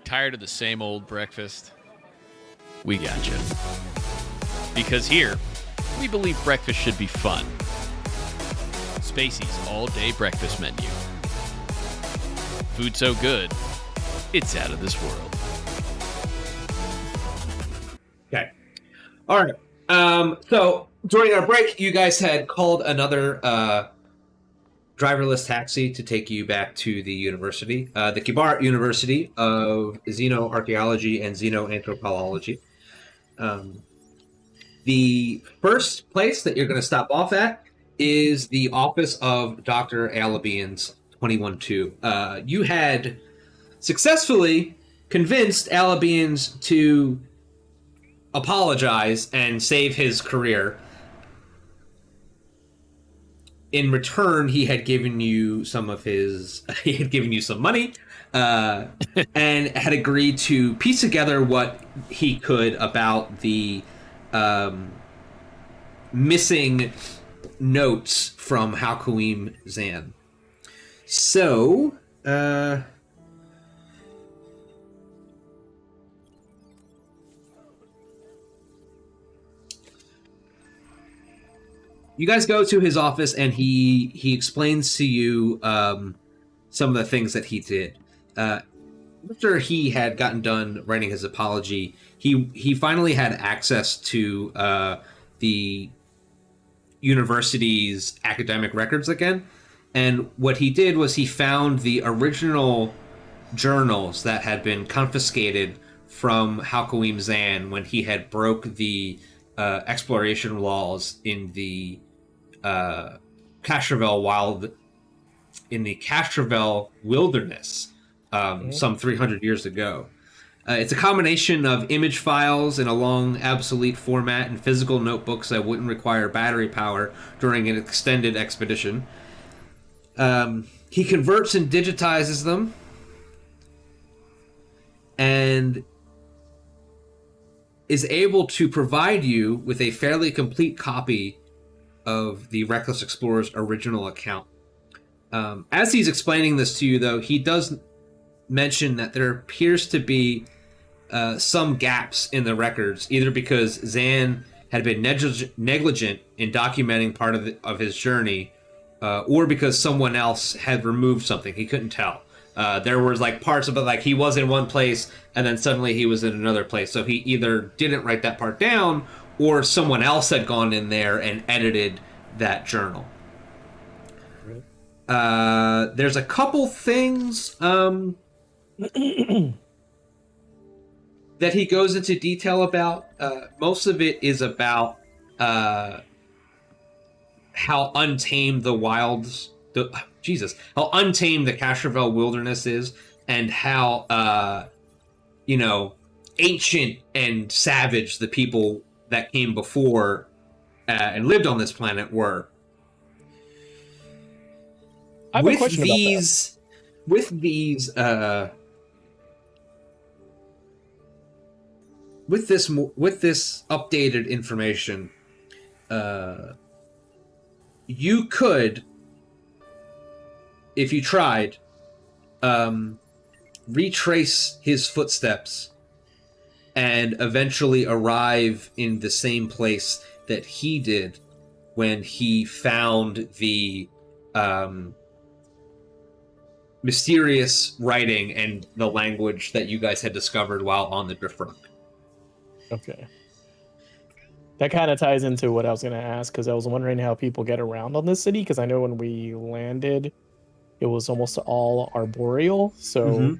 Tired of the same old breakfast? We got you. Because here, we believe breakfast should be fun. Spacey's all-day breakfast menu. Food so good, it's out of this world. Okay. All right. So during our break, you guys had called another driverless taxi to take you back to the university, the Kibar University of Xenoarchaeology and Xenoanthropology. The first place that you're going to stop off at is the office of Dr. Alabian's 21-2. You had successfully convinced Alabians to apologize and save his career. In return, he had given you some money, and had agreed to piece together what he could about the missing notes from Halkuim Zan. So, you guys go to his office, and he explains to you some of the things that he did. After he had gotten done writing his apology, he finally had access to the university's academic records again. And what he did was he found the original journals that had been confiscated from Halkuim Zan when he had broke the exploration laws in the Castrovel wilderness some 300 years ago. It's a combination of image files in a long, obsolete format and physical notebooks that wouldn't require battery power during an extended expedition. He converts and digitizes them, and is able to provide you with a fairly complete copy of the Reckless Explorer's original account. As he's explaining this to you, though, he does mention that there appears to be some gaps in the records, either because Zan had been negligent in documenting part of his journey, or because someone else had removed something. He couldn't tell. There was parts of it, he was in one place and then suddenly he was in another place. So he either didn't write that part down, or someone else had gone in there and edited that journal. There's a couple things that he goes into detail about. Most of it is about how untamed the wilds... how untamed the Castrovel wilderness is, and how, ancient and savage the people that came before and lived on this planet were. I have a question about that. With this updated information, you could, if you tried, retrace his footsteps and eventually arrive in the same place that he did when he found the mysterious writing and the language that you guys had discovered while on the Driftmark. Okay. That kind of ties into what I was going to ask, because I was wondering how people get around on this city, because I know when we landed, it was almost all arboreal, so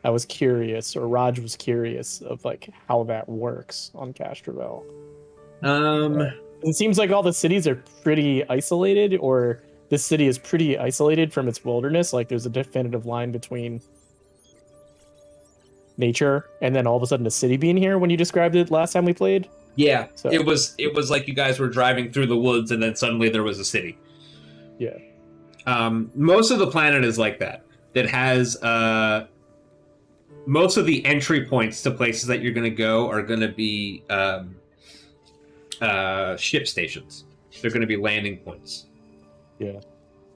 I was curious, or Raj was curious, of how that works on Castrovel. It seems like all the cities are pretty isolated, or this city is pretty isolated from its wilderness. There's a definitive line between nature and then all of a sudden a city being here when you described it last time we played. Yeah, so it was like you guys were driving through the woods and then suddenly there was a city. Yeah. Most of the planet is like that. That has most of the entry points to places that you're going to go are going to be ship stations. They're going to be landing points. Yeah.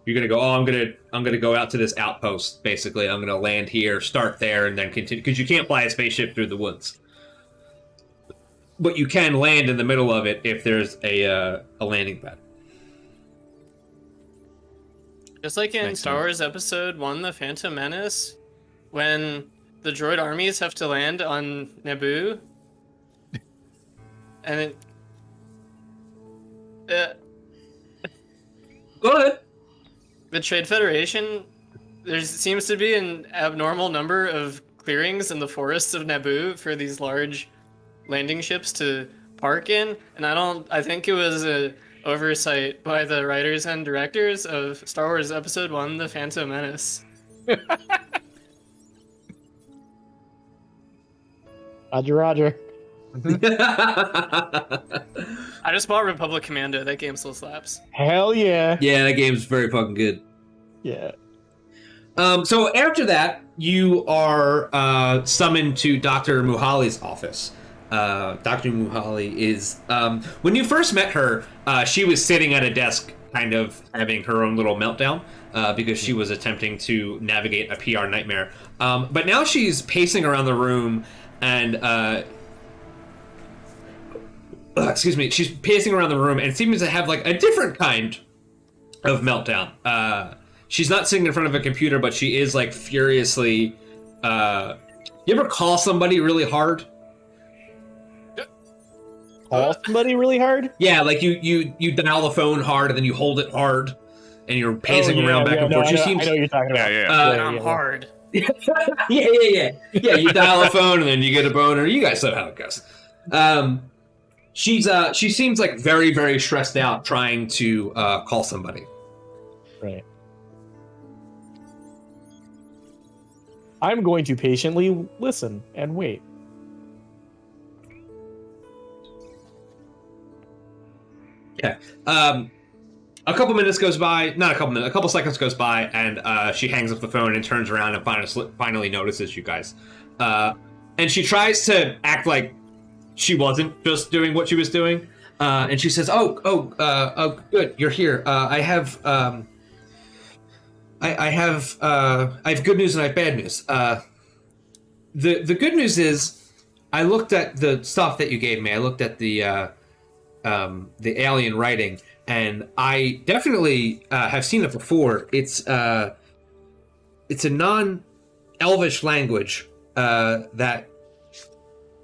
You're gonna go. Oh, I'm gonna go out to this outpost. Basically, I'm gonna land here, start there, and then continue because you can't fly a spaceship through the woods. But you can land in the middle of it if there's a landing pad. Just like in Makes Star sense. Wars Episode 1, The Phantom Menace, when the droid armies have to land on Naboo, and it... Go ahead. The Trade Federation, there seems to be an abnormal number of clearings in the forests of Naboo for these large landing ships to park in, and I think it was a oversight by the writers and directors of Star Wars Episode 1, The Phantom Menace. Roger. I just bought Republic Commando. That game still slaps. Hell yeah. Yeah, that game's very fucking good. Yeah. So after that, you are summoned to Dr. Muhali's office. Dr. Muhali is... when you first met her, she was sitting at a desk kind of having her own little meltdown because she was attempting to navigate a PR nightmare. But now she's pacing around the room and... excuse me. She's pacing around the room and seems to have like a different kind of meltdown. She's not sitting in front of a computer, but she is like furiously... you ever call somebody really hard? Call somebody really hard? Yeah, like you dial the phone hard and then you hold it hard and you're pacing around back and forth. I know what you're talking about. I'm hard. Yeah. Yeah, you dial a phone and then you get a boner. You guys know how it goes. She seems like very, very stressed out trying to call somebody. Right. I'm going to patiently listen and wait. Yeah. A couple minutes goes by, not a couple minutes, a couple seconds goes by, and she hangs up the phone and turns around and finally notices you guys. And she tries to act like she wasn't just doing what she was doing. And she says, "Oh, good, you're here. I have good news and I have bad news. The good news is, I looked at the stuff that you gave me. I looked at the alien writing, and I definitely have seen it before. It's a non-Elvish language that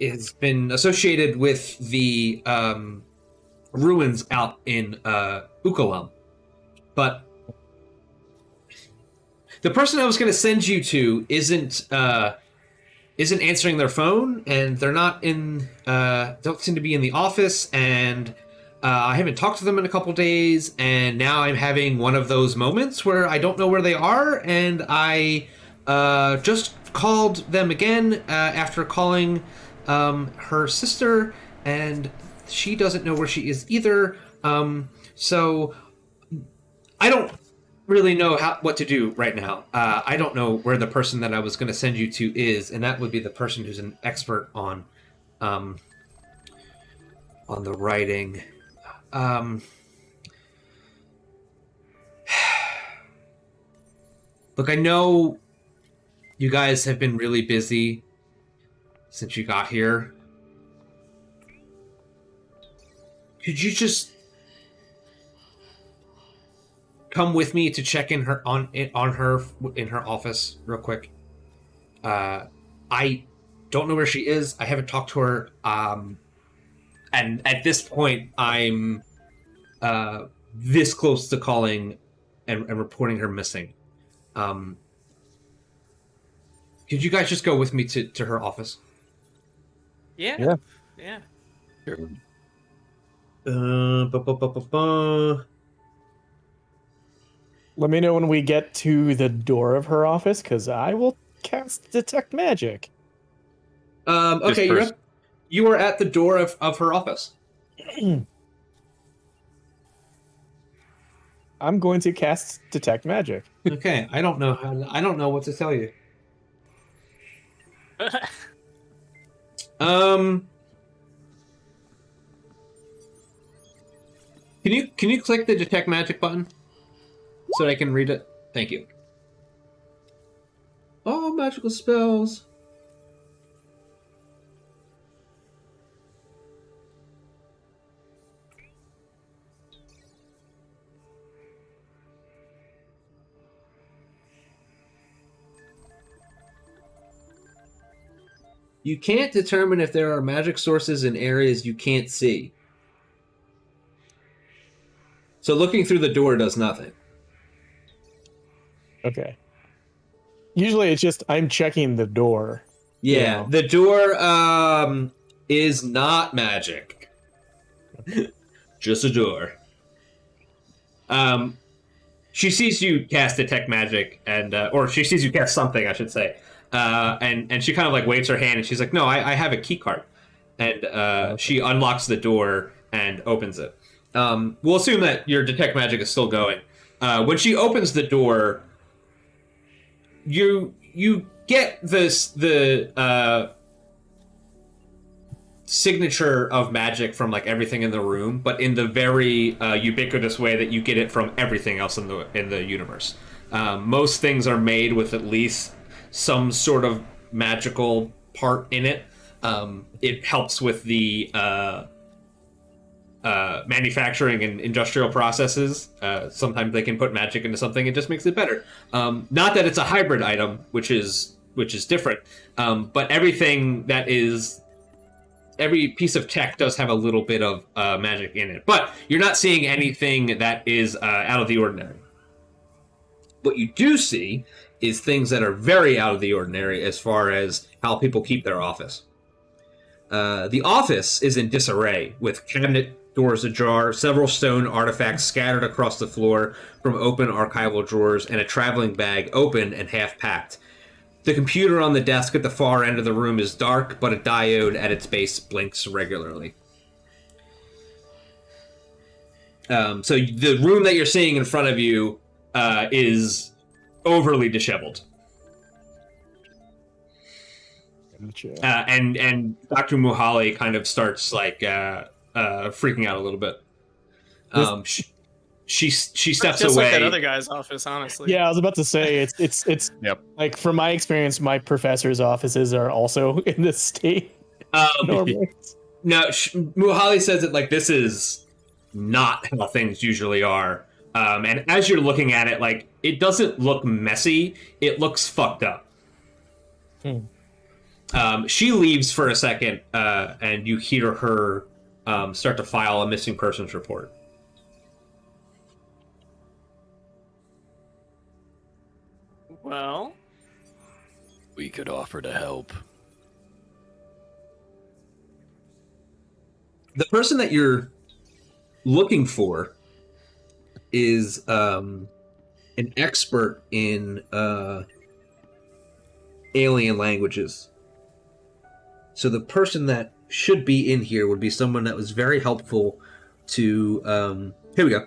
has been associated with the ruins out in Ukalam. But the person I was going to send you to isn't answering their phone, and they're not in don't seem to be in the office, and I haven't talked to them in a couple days, and now I'm having one of those moments where I don't know where they are, and I just called them again after calling her sister, and she doesn't know where she is either. So I don't really know what to do right now. I don't know where the person that I was going to send you to is, and that would be the person who's an expert on the writing. Look, I know you guys have been really busy since you got here. Could you just come with me to check in her in her office real quick? I don't know where she is. I haven't talked to her. And at this point, I'm this close to calling and reporting her missing. Could you guys just go with me to her office? Yeah. Let me know when we get to the door of her office, because I will cast Detect Magic. Okay, you are at the door of her office. I'm going to cast Detect Magic. Okay, I don't know what to tell you. Can you click the Detect Magic button? so I can read it? Thank you. All magical spells. You can't determine if there are magic sources in areas you can't see. So looking through the door does nothing. Okay. Usually it's just I'm checking the door. Yeah, the door is not magic. Just a door. She sees you cast detect magic, and or she sees you cast something, I should say. And she kind of like waves her hand, and she's like, "No, I have a key card," and she unlocks the door and opens it. We'll assume that your detect magic is still going. When she opens the door, you get the signature of magic from like everything in the room, but in the very ubiquitous way that you get it from everything else in the universe. Most things are made with at least some sort of magical part in it. It helps with the manufacturing and industrial processes. Sometimes they can put magic into something; it just makes it better. Not that it's a hybrid item, which is different, but everything that is. Every piece of tech does have a little bit of magic in it, but you're not seeing anything that is out of the ordinary. What you do see is things that are very out of the ordinary as far as how people keep their office. The office is in disarray, with cabinet doors ajar, several stone artifacts scattered across the floor from open archival drawers, and a traveling bag open and half packed. The computer on the desk at the far end of the room is dark, but a diode at its base blinks regularly. So the room that you're seeing in front of you is overly disheveled. Gotcha. And Dr. Muhali kind of starts like freaking out a little bit. She steps just away. like that other guy's office, honestly. Yeah, I was about to say it's Yep. like from my experience, my professor's offices are also in this state. Normally. No, Muhali says that like this is not how things usually are. And as you're looking at it, like it doesn't look messy; it looks fucked up. She leaves for a second, and you hear her start to file a missing persons report. Well, We could offer to help. The person that you're looking for is an expert in alien languages. So the person that should be in here would be someone that was very helpful to... here we go.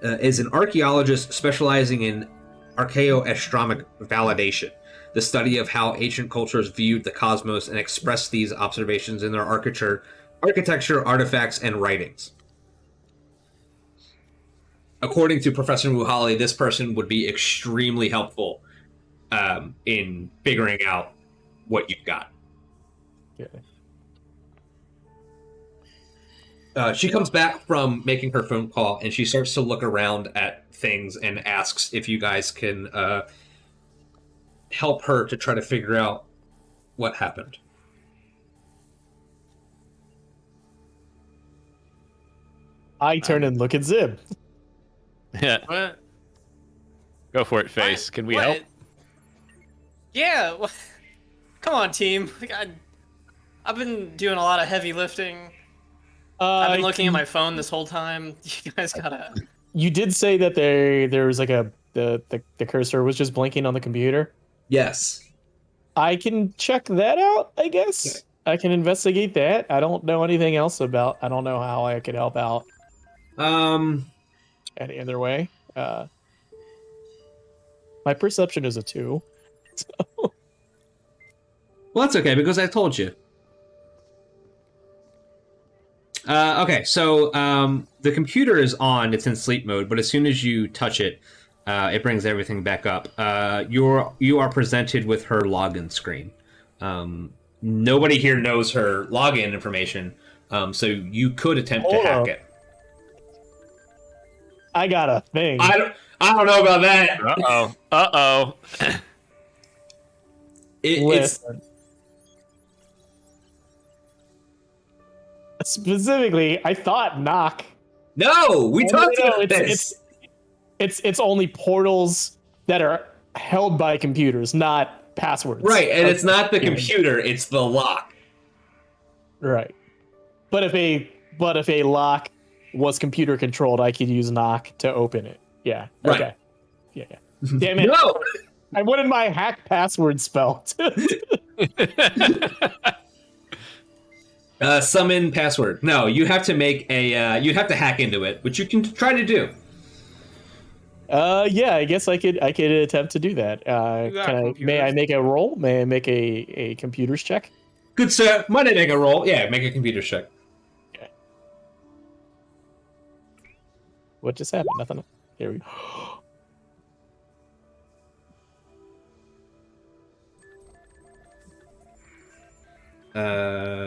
Is an archaeologist specializing in archaeoastronomic validation, the study of how ancient cultures viewed the cosmos and expressed these observations in their architecture, artifacts, and writings. According to Professor Muhali, this person would be extremely helpful in figuring out what you've got. Okay. She comes back from making her phone call, and she starts to look around at things and asks if you guys can help her to try to figure out what happened. I turn and look at Zib. Yeah. what? Go for it, Face. What? Can we What? help? Yeah. Come on, team. I've been doing a lot of heavy lifting. I've been looking at my phone this whole time. You guys gotta. You did say that there was like the cursor was just blinking on the computer. Yes. I can check that out, I guess. Okay. I can investigate that. I don't know anything else about. I don't know how I could help out any other way. My perception is a 2. So. Well, that's okay, because I told you. Okay, so the computer is on. It's in sleep mode, but as soon as you touch it, it brings everything back up. You are presented with her login screen. Nobody here knows her login information, so you could attempt to Hold hack up. it. I got a thing. I don't know about that. Uh-oh. It's Listen. Specifically, I thought knock. no. We talked about this. It's only portals that are held by computers, not passwords. Right, and it's not the computer; it's the lock. Right. But if a lock was computer controlled, I could use knock to open it. Yeah. Right. Okay. Yeah. Damn it. No. I wanted my hack password spelled. Summon password. No, you have to make a. You'd have to hack into it, which you can try to do. Yeah, I guess I could attempt to do that. May I make a roll? May I make a computer's check? Good sir. Might I make a roll? Yeah, make a computer check. Okay. What just happened? Nothing. Here we go.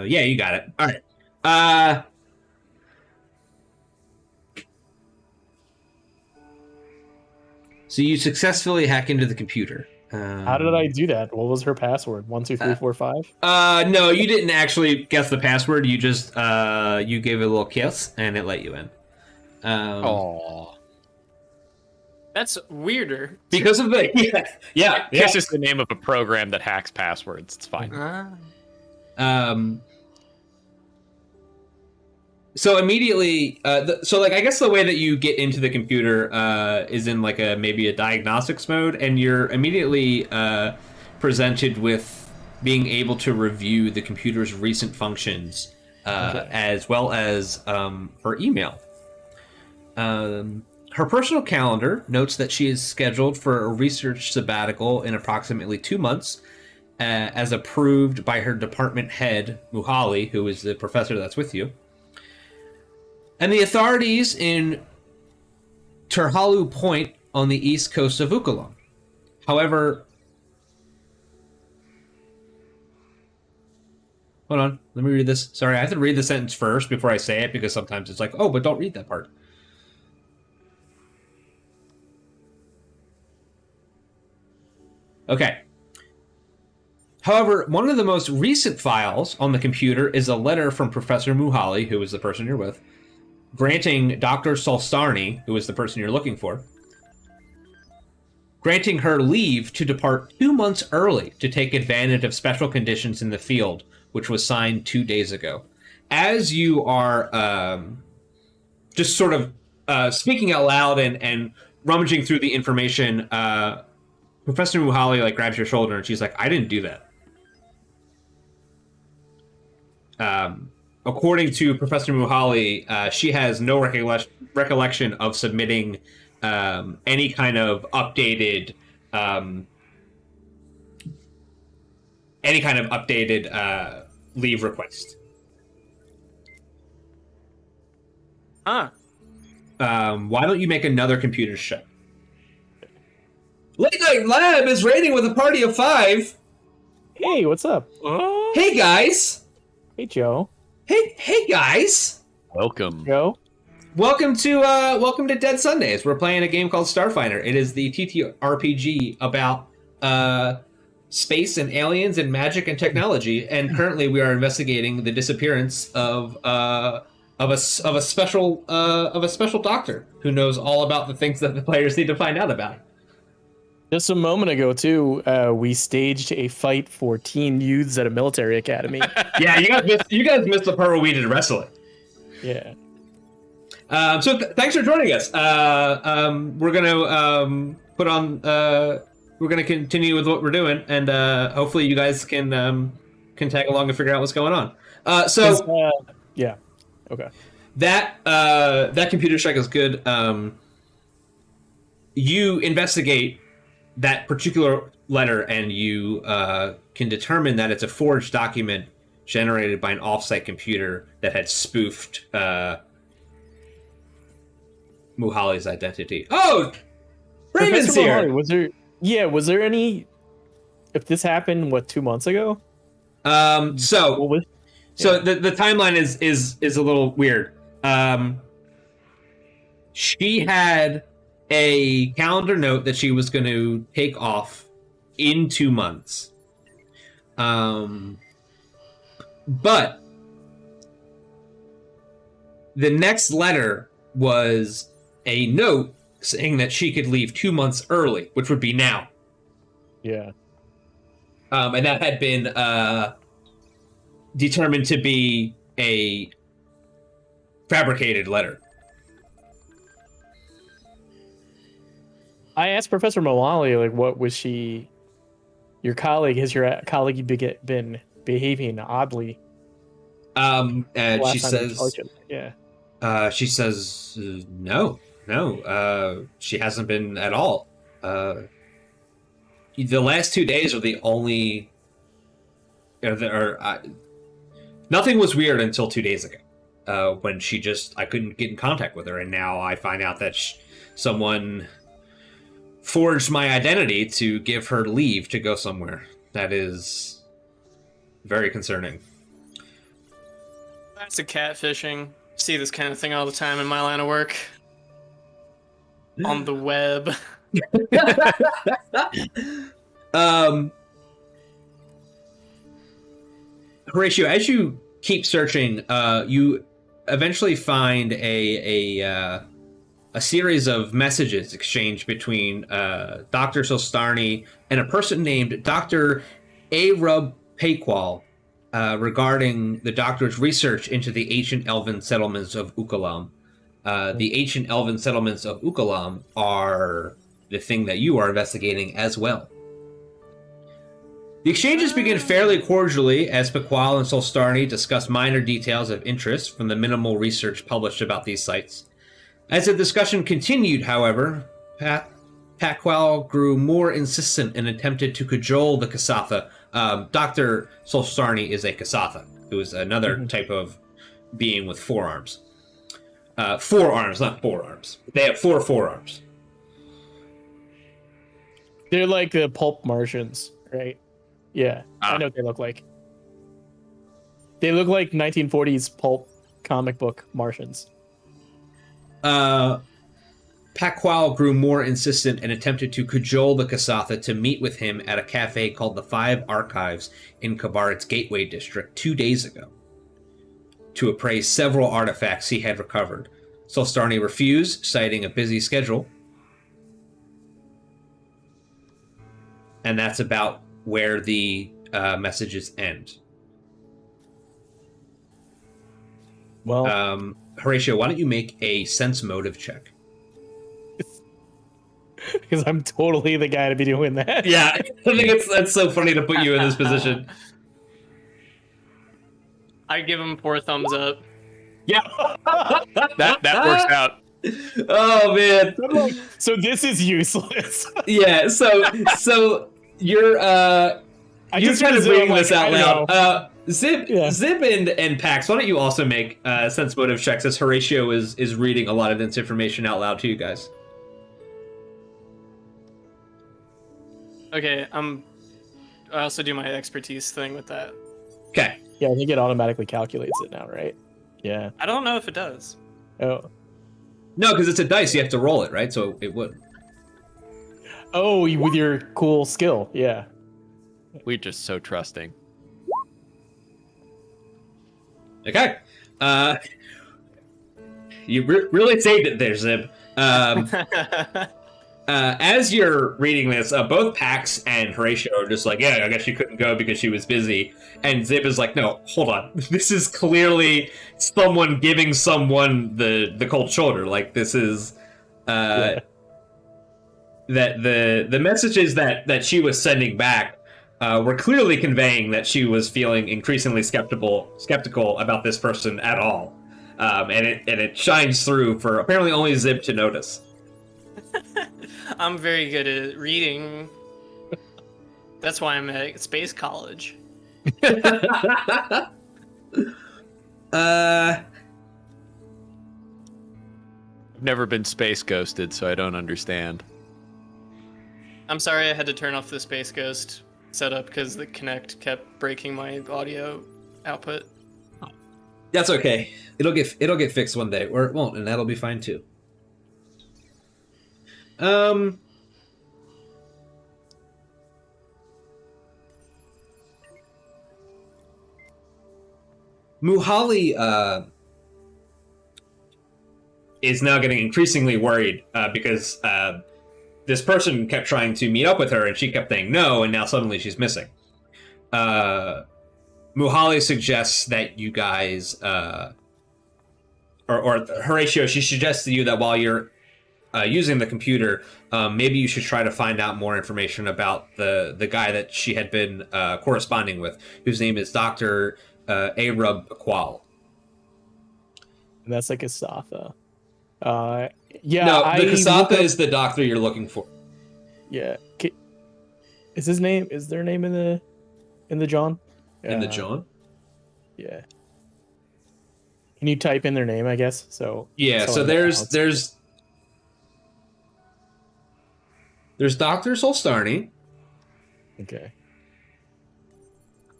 Yeah, you got it. All right. So you successfully hack into the computer. How did I do that? What was her password? 1, 2, 3, 4, 5? No, you didn't actually guess the password. You just you gave it a little kiss, and it let you in. Oh. That's weirder. Because of the yeah. Kiss is the name of a program that hacks passwords. It's fine. So immediately, I guess the way that you get into the computer is in like maybe a diagnostics mode, and you're immediately presented with being able to review the computer's recent functions, as well as her email. Her personal calendar notes that she is scheduled for a research sabbatical in approximately 2 months, as approved by her department head, Muhali, who is the professor that's with you. And the authorities in Terhalu Point on the east coast of Ukalon. However, hold on, let me read this. Sorry, I have to read the sentence first before I say it, because sometimes it's like, oh, but don't read that part. Okay. However, one of the most recent files on the computer is a letter from Professor Muhali, who is the person you're with, granting Dr. Solstarni, who is the person you're looking for, granting her leave to depart 2 months early to take advantage of special conditions in the field, which was signed 2 days ago. As you are just sort of speaking out loud and rummaging through the information, Professor Muhali grabs your shoulder and she's like, "I didn't do that." According to Professor Muhali, she has no recollection of submitting any kind of updated leave request. Why don't you make another computer check? Late Night Lab is raiding with a party of 5. Hey, what's up? Hey guys. Hey, Joe. Hey guys. Welcome. Joe. Welcome to Dead Sundays. We're playing a game called Starfinder. It is the TTRPG about space and aliens and magic and technology. And currently, we are investigating the disappearance of a special doctor who knows all about the things that the players need to find out about. Just a moment ago, too, we staged a fight for teen youths at a military academy. Yeah, you guys missed the part where we did wrestling. Yeah. So thanks for joining us. We're gonna we're gonna continue with what we're doing, and hopefully you guys can tag along and figure out what's going on. Yeah. Okay. That computer check is good. You investigate that particular letter, and you can determine that it's a forged document generated by an offsite computer that had spoofed Muhali's identity. Oh, Raven's Professor here. Mohali, was there any? If this happened, 2 months ago? So What was? the timeline is a little weird. She had a calendar note that she was going to take off in 2 months. But the next letter was a note saying that she could leave 2 months early, which would be now. Yeah. And that had been determined to be a fabricated letter. I asked Professor Mohali, like, what was she? Your colleague, has your colleague been behaving oddly? She last time you says, talked to her? Yeah. she says, no, she hasn't been at all. The last 2 days are the only. Nothing was weird until 2 days ago, when I couldn't get in contact with her, and now I find out that someone forged my identity to give her leave to go somewhere. That is very concerning. That's a catfishing. See this kind of thing all the time in my line of work. On the web. Horatio, as you keep searching, you eventually find a series of messages exchanged between Dr. Solstarni and a person named Dr. Arub Paqual regarding the doctor's research into the ancient elven settlements of Ukalam. The ancient elven settlements of Ukalam are the thing that you are investigating as well. The exchanges begin fairly cordially as Paqual and Solstarni discuss minor details of interest from the minimal research published about these sites. As the discussion continued, however, Paqual grew more insistent and attempted to cajole the Kasatha. Dr. Solstarni is a Kasatha, who is another type of being with forearms. Forearms, not forearms. They have 4 forearms. They're like the pulp Martians, right? Yeah, I know what they look like. They look like 1940s pulp comic book Martians. Paqual grew more insistent and attempted to cajole the Kasatha to meet with him at a cafe called the 5 Archives in Kabarit's Gateway District 2 days ago to appraise several artifacts he had recovered. Solstarni refused, citing a busy schedule. And that's about where the messages end. Well, Horatio, why don't you make a sense motive check? because I'm totally the guy to be doing that. Yeah, I think that's so funny to put you in this position. I give him 4 thumbs up. Yeah, That works out. Oh man. So this is useless. Yeah. So you're you're just kind of Zip, reading I'm this like, out I don't loud. Zip, Yeah. Zip, and Pax. Why don't you also make sense motive checks as Horatio is reading a lot of this information out loud to you guys. Okay, I also do my expertise thing with that. Okay. Yeah, I think it automatically calculates it now, right? Yeah. I don't know if it does. Oh. No, because it's a dice. You have to roll it, right? So it would. Oh, with your cool skill. Yeah. We're just so trusting. Okay. You really saved it there, Zib. As you're reading this, both Pax and Horatio are just like, yeah, I guess she couldn't go because she was busy. And Zib is like, no, hold on. This is clearly someone giving someone the cold shoulder. Like, this is... that the messages that she was sending back were clearly conveying that she was feeling increasingly skeptical about this person at all. And it shines through for apparently only Zib to notice. I'm very good at reading. That's why I'm at space college. I've never been space ghosted, so I don't understand. I'm sorry I had to turn off the Space Ghost setup because the Kinect kept breaking my audio output. That's okay. It'll get fixed one day, or it won't, and that'll be fine too. Muhali is now getting increasingly worried because this person kept trying to meet up with her, and she kept saying no, and now suddenly she's missing. Muhali suggests that you guys, or Horatio, she suggests to you that while you're using the computer, maybe you should try to find out more information about the guy that she had been corresponding with, whose name is Dr. Arab Qual. And that's like Asatha. Yeah. No, the Kasatha is the doctor you're looking for. Yeah. Is his name? Is their name in the John? In the John? Yeah. Can you type in their name? I guess so. Yeah. So there's Dr. Solstarni, Okay.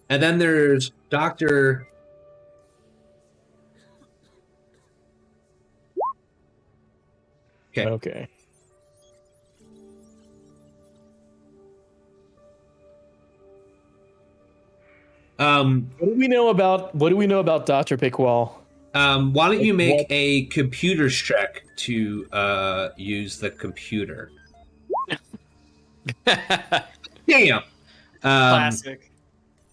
and then there's Dr. Okay. Okay. What do we know about Dr. Pickwall? Why don't you make a computer's check to use the computer? Damn. Classic.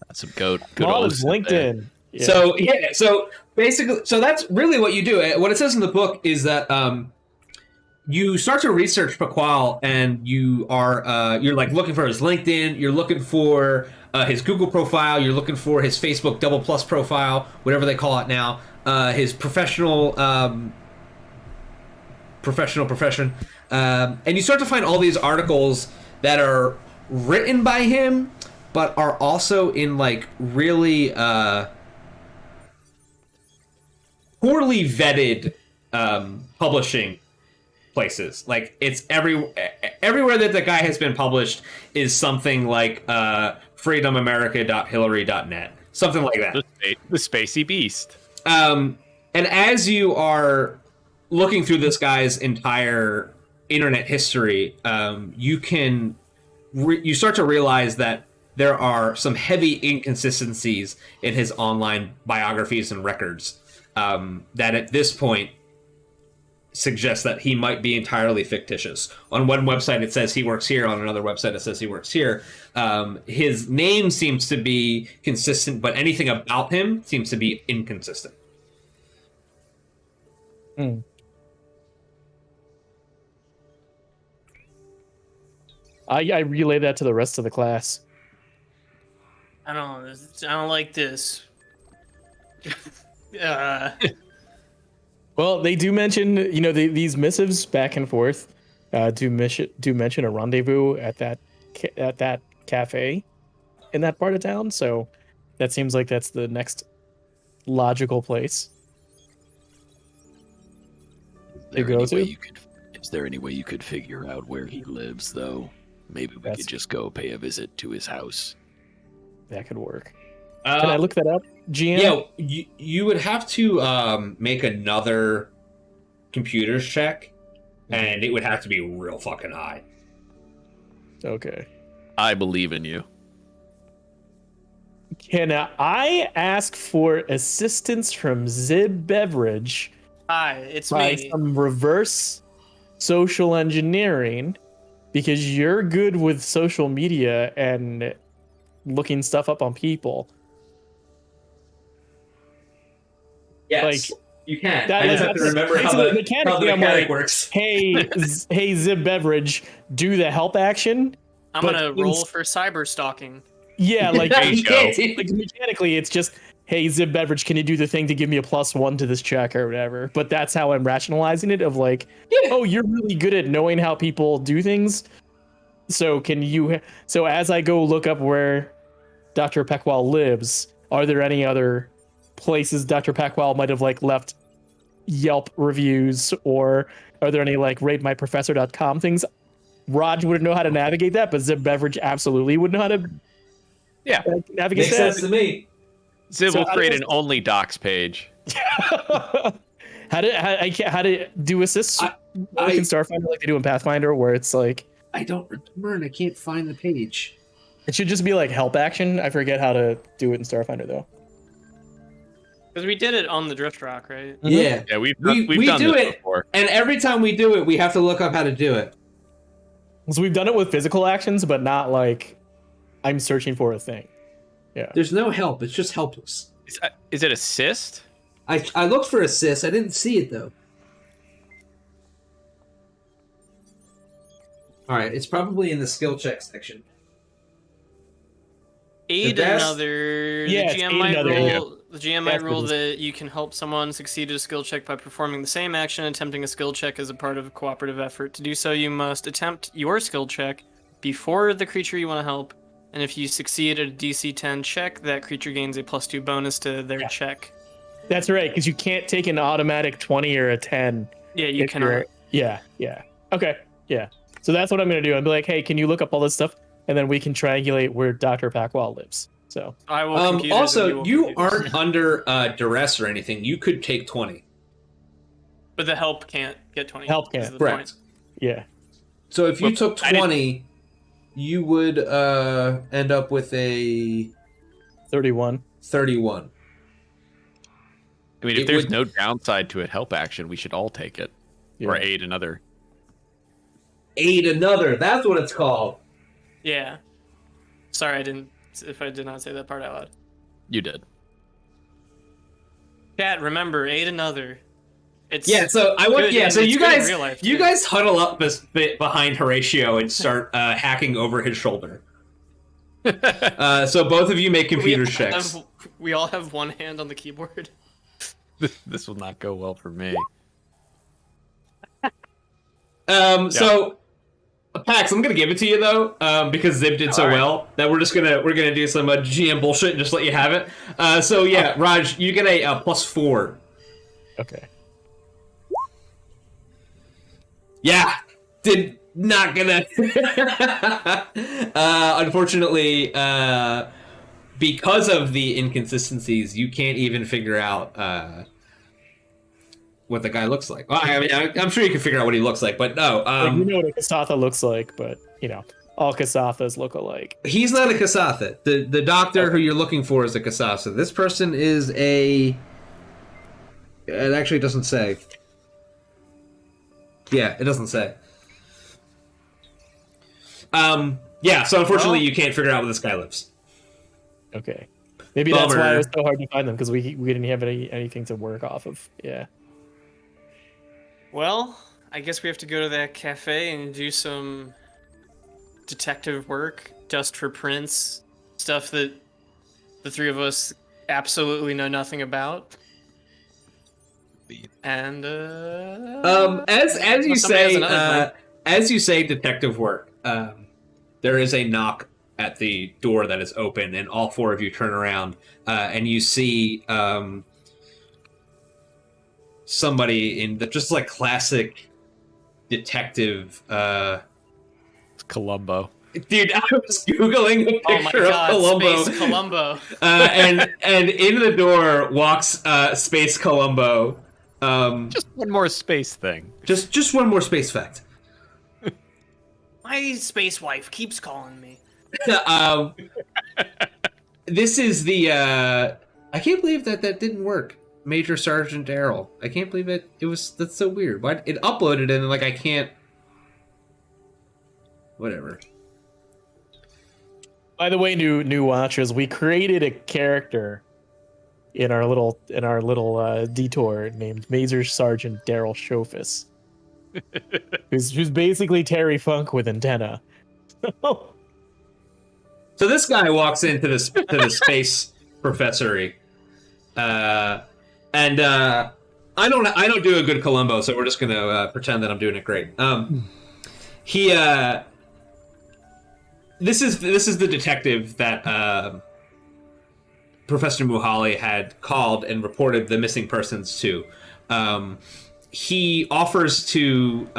That's some good Oh, old it's LinkedIn. Yeah. So basically, that's really what you do. What it says in the book is that you start to research Pickwall, and you're like looking for his LinkedIn, you're looking for his Google profile, you're looking for his Facebook double plus profile, whatever they call it now, his profession, and you start to find all these articles that are written by him, but are also in like really poorly vetted publishing places. Like it's everywhere that the guy has been published is something like freedomamerica.hillary.net, something like that. The spacey beast. And as you are looking through this guy's entire internet history, you start to realize that there are some heavy inconsistencies in his online biographies and records that at this point suggests that he might be entirely fictitious. On one website it says he works here, on another website it says he works here. His name seems to be consistent, but anything about him seems to be inconsistent. I relay that to the rest of the class. I don't like this. Well, they do mention, these missives back and forth do mention a rendezvous at that cafe in that part of town. So that seems like that's the next logical place to go to. Is there any way you could figure out where he lives, though? Maybe we could just go pay a visit to his house. That could work. Can I look that up, GM? Yeah, you would have to make another computer's check, and it would have to be real fucking high. Okay. I believe in you. Can I ask for assistance from Zib Beverage? Hi, it's by me. some reverse social engineering, because you're good with social media and looking stuff up on people. Yes, you can. That, I just have to remember how the mechanic works. Hey, Zib Beverage, do the help action. I'm gonna roll for cyber stalking. Yeah, like, There you go. like mechanically, it's just, hey, Zib Beverage, can you do the thing to give me a +1 to this check or whatever? But that's how I'm rationalizing it. Of like, oh, you're really good at knowing how people do things. So can you? So as I go look up where Dr. Peckwell lives, are there any other places Dr. Peckwell might have like left Yelp reviews, or are there any like ratemyprofessor.com things? Raj wouldn't know how to navigate that, but Zib Beverage absolutely would know how to navigate Makes that. sense to me. Zib So will how create does- an only docs page. how to do assists work in Starfinder like they do in Pathfinder, where it's like I don't remember, and I can't find the page. it should just be like help action. I forget how to do it in Starfinder though. Because we did it on the Drift Rock, right? Yeah, Yeah, we've we done do this it, before. and every time we do it, we have to look up how to do it. So we've done it with physical actions, but not like I'm searching for a thing. Yeah. There's no help. It's just helpless. Is it assist? I looked for assist. I didn't see it though. All right, it's probably in the skill check section. Aid The best- another. Yeah, the it's GM aid might another, rule. The GM might That's rule what it that you can help someone succeed at a skill check by performing the same action, attempting a skill check as a part of a cooperative effort. To do so, you must attempt your skill check before the creature you want to help, and if you succeed at a DC 10 check, that creature gains a +2 bonus to their check. That's right, because you can't take an automatic 20 or a 10. Yeah, you if cannot. you're- Yeah. Okay, yeah. So that's what I'm going to do. I'll be like, hey, can you look up all this stuff? And then we can triangulate where Dr. Packwell lives. So I will. computers and Also, will you computers. aren't under duress or anything. You could take 20. But the help can't get 20. Help is can't. the Correct. point. yeah. So if you Well, took I didn't- 20, you would end up with a 31. 31. I mean, if It there's would- no downside to a help action, we should all take it. Or Yeah. aid another. Aid another. That's what it's called. Yeah. Sorry, if I did not say that part out loud. You did. Chat, remember, aid another. It's Yeah, so I want. good, Yeah, and so it's you good in guys, real life, you too. guys huddle up this bit behind Horatio and start hacking over his shoulder. So both of you make computer checks. We all have one hand on the keyboard. This will not go well for me. So Pax, I'm gonna give it to you though, because Zib did so All right. well that we're gonna do some GM bullshit and just let you have it. So yeah, Raj, you get a +4. Okay. Yeah, did not gonna. Unfortunately, because of the inconsistencies, you can't even figure out what the guy looks like. Well, I mean, I'm sure you can figure out what he looks like, but no, Like, you know what a Kasatha looks like, but, all Kasathas look alike. he's not a Kasatha. The doctor who you're looking for is a Kasatha. This person is a. It actually doesn't say. Yeah, it doesn't say. Yeah, so unfortunately, Well- you can't figure out where this guy lives. Okay. Maybe that's why Bummer. it was so hard to find them, because we didn't have anything to work off of. Yeah. Well, I guess we have to go to that cafe and do some detective work, dust for prints, stuff that the three of us absolutely know nothing about. And As you somebody has say, another plan. as you say, detective work. There is a knock at the door that is open, and all four of you turn around, and you see somebody in the just like classic detective. It's Columbo. Dude, I was googling a Oh my picture of god, Columbo, Space Columbo. and in the door walks Space Columbo. Just one more space thing. Just one more space fact. My space wife keeps calling me. This is the I can't believe that didn't work. Major Sergeant Daryl. I can't believe it. That's so weird. Why it uploaded and like I can't. Whatever. By the way, new watchers, we created a character in our little detour named Major Sergeant Daryl Shofus, who's basically Terry Funk with antenna. So this guy walks into the space professory, and I don't do a good Columbo, so we're just gonna pretend that I'm doing it great. This is the detective that Professor Muhali had called and reported the missing persons to. He offers to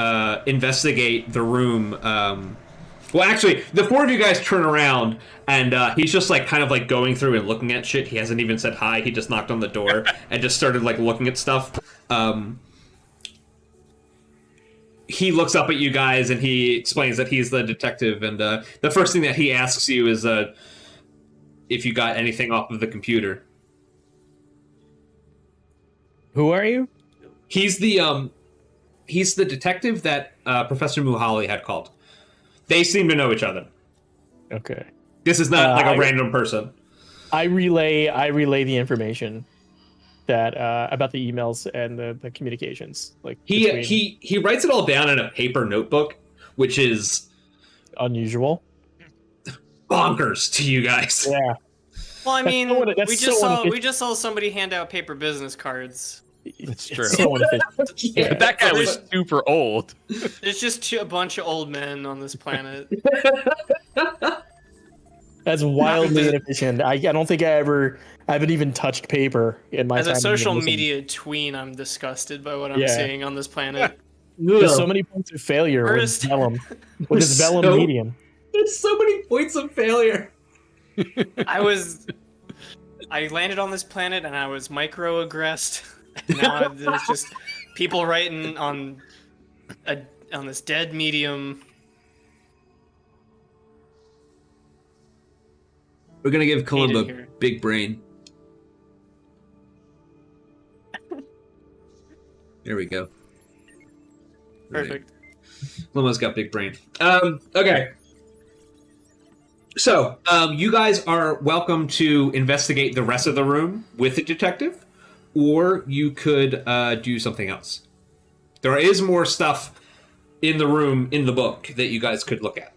investigate the room. Well, actually, the four of you guys turn around, and he's just like kind of like going through and looking at shit. He hasn't even said hi. He just knocked on the door and just started like looking at stuff. He looks up at you guys and he explains that he's the detective. And the first thing that he asks you is if you got anything off of the computer. Who are you? He's the detective that Professor Muhali had called. They seem to know each other. Okay. This is not like a random person. I relay the information that about the emails and the communications. Like he writes it all down in a paper notebook, which is unusual, bonkers to you guys. Yeah. Well, I mean, that's we just saw somebody hand out paper business cards. That's true. So inefficient. Yeah. But that guy was super old. There's just a bunch of old men on this planet. That's wildly inefficient. I don't think I haven't even touched paper in my As time. a social media tween, I'm disgusted by what I'm seeing on this planet. There's so many points of failure with Vellum, with this Vellum medium. There's so many points of failure. I landed on this planet and I was microaggressed. Now there's just people writing on this dead medium. We're gonna give Columbo here. big brain. There we go. Perfect. Columbo's got big brain. Okay. So, you guys are welcome to investigate the rest of the room with the detective, or you could do something else. There is more stuff in the room in the book that you guys could look at.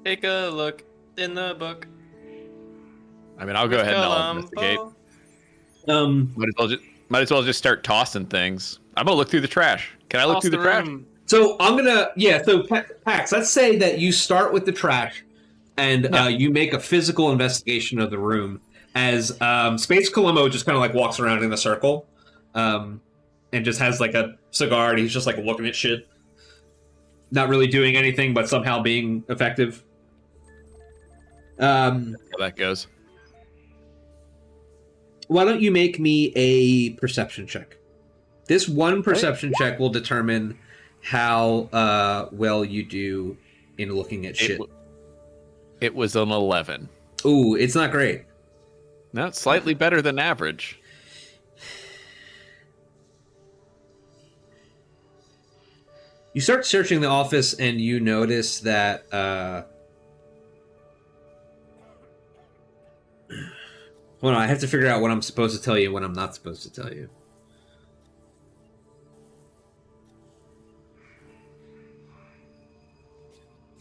Take a look in the book. I mean, I'll go ahead and I'll investigate. Might as well just start tossing things. I'm gonna look through the trash. Can I look through the trash? So I'm gonna, so Pax, let's say that you start with the trash, and you make a physical investigation of the room as Space Columbo just kind of like walks around in a circle, and just has like a cigar, and he's just like looking at shit, not really doing anything, but somehow being effective. How that goes. Why don't you make me a perception check? This one perception check will determine how well you do in looking at shit. It was an 11. Ooh, it's not great. No, it's slightly better than average. You start searching the office and you notice that hold on, I have to figure out what I'm supposed to tell you and what I'm not supposed to tell you.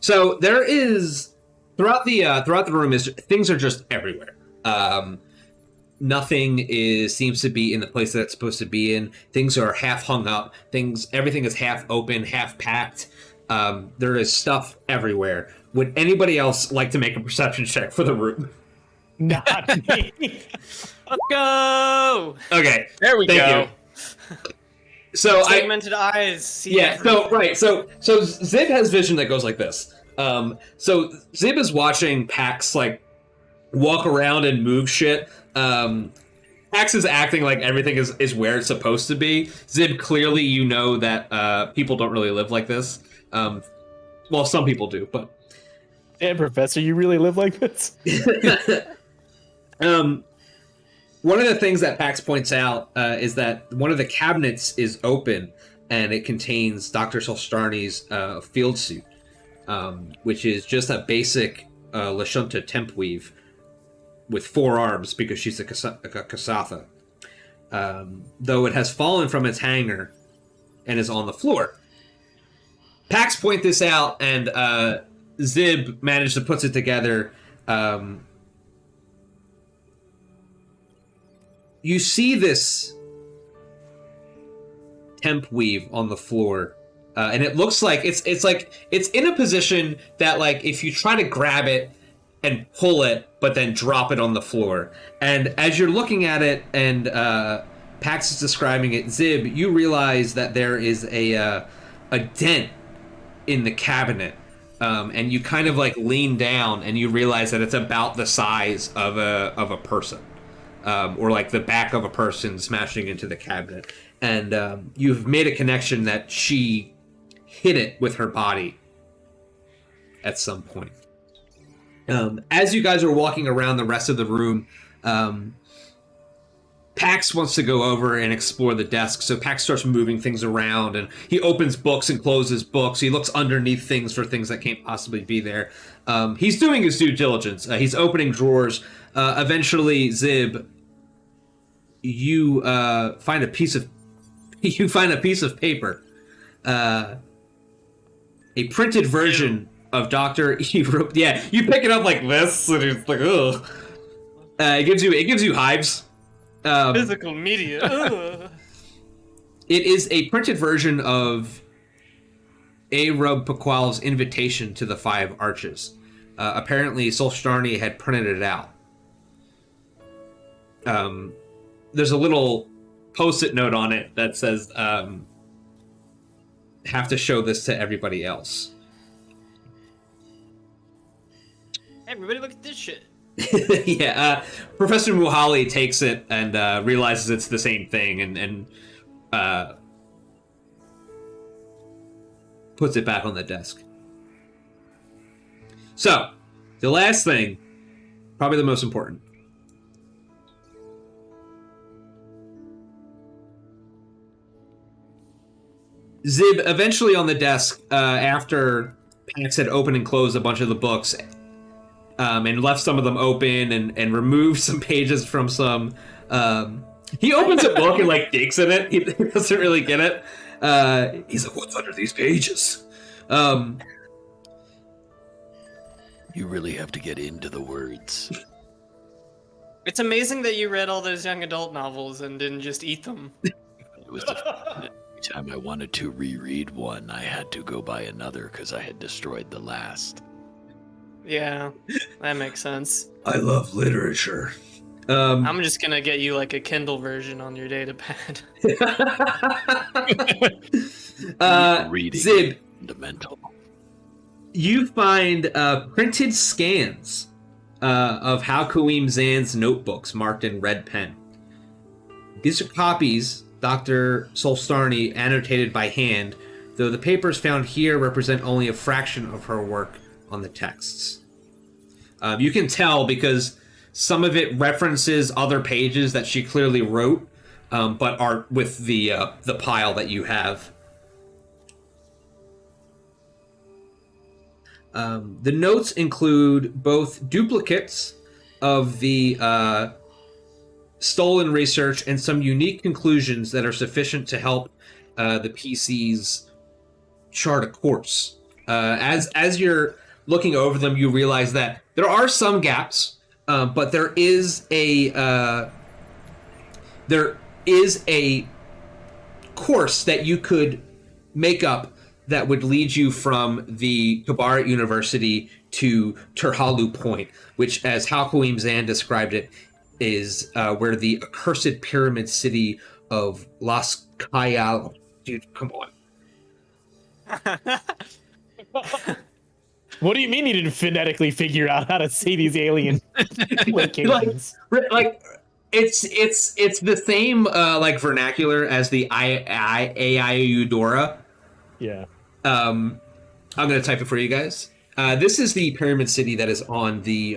So there is throughout the room is things are just everywhere. Nothing seems to be in the place that it's supposed to be in. Things are half hung up. Everything is half open, half packed. There is stuff everywhere. Would anybody else like to make a perception check for the room? Not me. Let's go! Okay, There we go. You. So Segmented eyes. See everything. So Zib has vision that goes like this. So Zib is watching Pax like walk around and move shit. Pax is acting like everything is where it's supposed to be. Zib, clearly you know that people don't really live like this. Well, some people do, but Damn, Professor, you really live like this? One of the things that Pax points out is that one of the cabinets is open and it contains Dr. Solstarni's field suit, which is just a basic Lashunta temp weave with 4 arms because she's a Kasatha. Though it has fallen from its hanger and is on the floor. Pax point this out and Zib managed to put it together. You see this temp weave on the floor, and it looks like it's in a position that, like, if you try to grab it, and pull it, but then drop it on the floor. And as you're looking at it, and Pax is describing it, Zib, you realize that there is a dent in the cabinet, and you kind of like lean down, and you realize that it's about the size of a person, or like the back of a person smashing into the cabinet. And you've made a connection that she hit it with her body at some point. As you guys are walking around the rest of the room, Pax wants to go over and explore the desk, so Pax starts moving things around, and he opens books and closes books. He looks underneath things for things that can't possibly be there. He's doing his due diligence. He's opening drawers. Eventually, Zib, you find a piece of paper, a printed version of Dr. E. Yeah, you pick it up like this, and it's like, ugh. It gives you hives. Physical media. Ugh. It is a printed version of A. Rub Paqual's invitation to the Five Arches. Apparently, Solstarni had printed it out. There's a little post-it note on it that says, have to show this to everybody else. Everybody look at this shit. Yeah, Professor Muhali takes it and realizes it's the same thing, and puts it back on the desk. So, the last thing, probably the most important. Zib, eventually on the desk, after Pax had opened and closed a bunch of the books, and left some of them open, and removed some pages from some... he opens a book and, like, digs in it. He doesn't really get it. He's like, what's under these pages? You really have to get into the words. It's amazing that you read all those young adult novels and didn't just eat them. It was every time I wanted to reread one, I had to go buy another because I had destroyed the last. Yeah, that makes sense. I love literature. I'm just gonna get you like a Kindle version on your datapad. Reading Zib, fundamental. you find printed scans of Halkoim Zan's notebooks marked in red pen. These are copies Dr. Solstarni annotated by hand, though the papers found here represent only a fraction of her work on the texts. You can tell because some of it references other pages that she clearly wrote, but are with the pile that you have. The notes include both duplicates of the stolen research and some unique conclusions that are sufficient to help the PCs chart a course. As you're looking over them, you realize that there are some gaps, but there is a course that you could make up that would lead you from the Kabarat University to Terhalu Point, which, as Halkoim Zan described it, is where the accursed pyramid city of Las Kayal... Dude, come on. What do you mean you didn't phonetically figure out how to say these alien locations? Like it's the same like vernacular as the Eudora. Yeah. I'm gonna type it for you guys. This is the pyramid city that is on the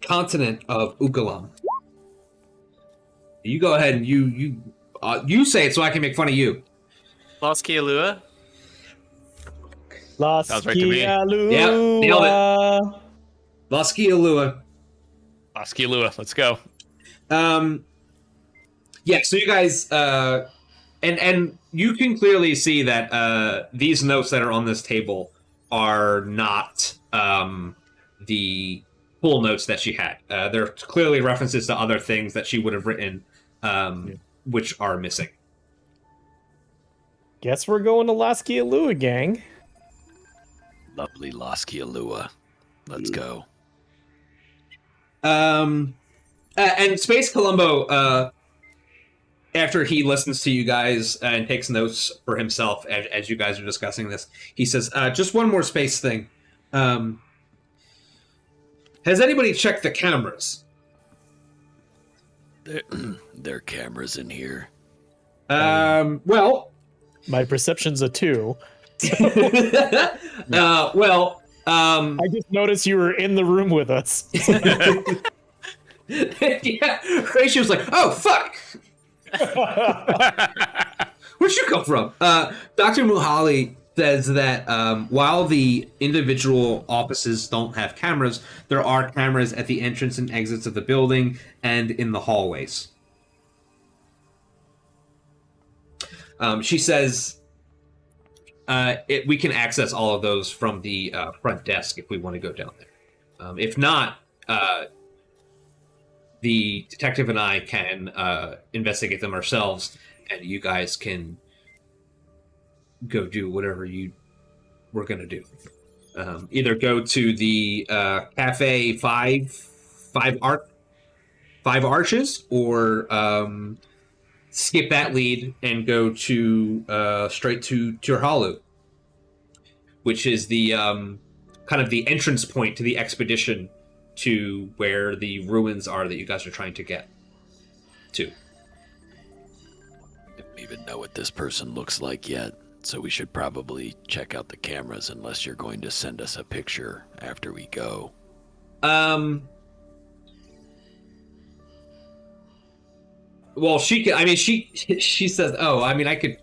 continent of Ugalam. You go ahead and you say it so I can make fun of you. Los Kialua? Las Sounds right to me. Kialua. Yeah, nailed it. Las Kialua. Osculua, let's go. Yeah, so you guys and you can clearly see that these notes that are on this table are not the full notes that she had. They're clearly references to other things that she would have written, which are missing. Guess we're going to Las Kialua, gang. Lovely Las Kialua. Let's go. And Space Columbo, after he listens to you guys and takes notes for himself as you guys are discussing this, he says, just one more space thing. Has anybody checked the cameras? There are cameras in here. Well... My perception's a 2. I just noticed you were in the room with us. Yeah, Horatio's like, oh, fuck! Where'd you come from? Dr. Muhali says that while the individual offices don't have cameras, there are cameras at the entrance and exits of the building and in the hallways. She says we can access all of those from the front desk if we want to go down there. If not, the detective and I can investigate them ourselves, and you guys can go do whatever you were going to do. Either go to the Cafe Five Arches, or skip that lead and go to straight to Turhalu, which is the kind of the entrance point to the expedition to where the ruins are that you guys are trying to get to. I don't even know what this person looks like yet, so we should probably check out the cameras unless you're going to send us a picture after we go. Well, she says, oh, I mean, I can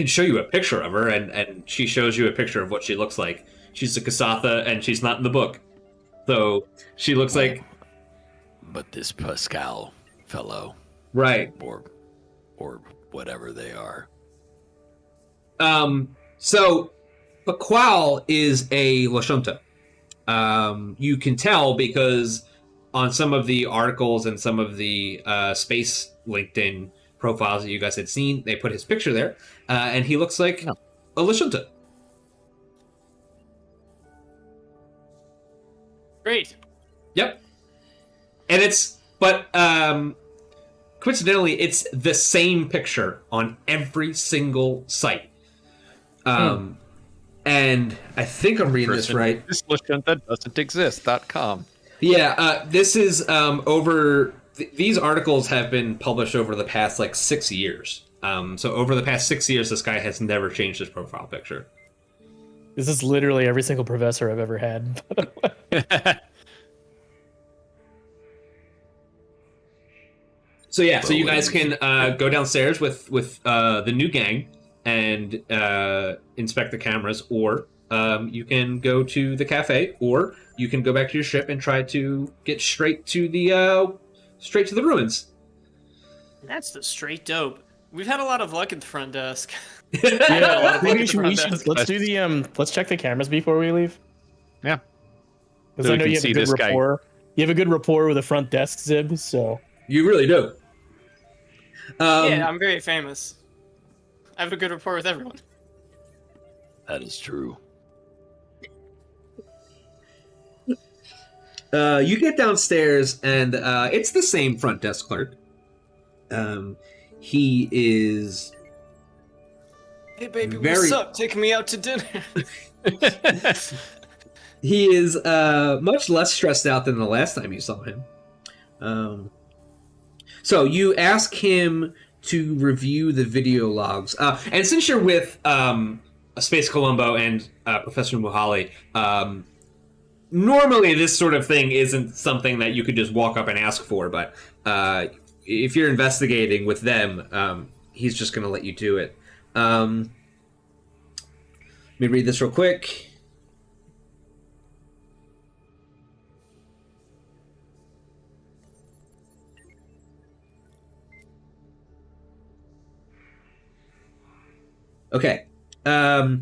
show you a picture of her, and she shows you a picture of what she looks like. She's a Kasatha, and she's not in the book. So she looks like... But this Pascal fellow... Right. Or whatever they are. So Pasquale is a Lashunta. You can tell because on some of the articles and some of the space LinkedIn profiles that you guys had seen, they put his picture there, and he looks like a Lashunta. Great. Yep. And coincidentally, it's the same picture on every single site. And I think I'm reading this right. This that doesn't exist.com. Yeah, this is over... These articles have been published over the past, 6 years. So over the past 6 years, this guy has never changed his profile picture. This is literally every single professor I've ever had. So yeah, so you guys can go downstairs with the new gang and inspect the cameras, or you can go to the cafe, or you can go back to your ship and try to get straight to the ruins. That's the straight dope. We've had a lot of luck at the front desk. Yeah, maybe we should, let's do the let's check the cameras before we leave. Yeah, because I know you have a good rapport. You have a good rapport with the front desk, Zib. So you really do. Yeah, I'm very famous. I have a good rapport with everyone. That is true. You get downstairs, and it's the same front desk clerk. He is... Hey, baby, what's up? Take me out to dinner. He is much less stressed out than the last time you saw him. So you ask him to review the video logs. And since you're with Space Columbo and Professor Muhali, normally this sort of thing isn't something that you could just walk up and ask for, but if you're investigating with them, he's just going to let you do it. Let me read this real quick. Okay. The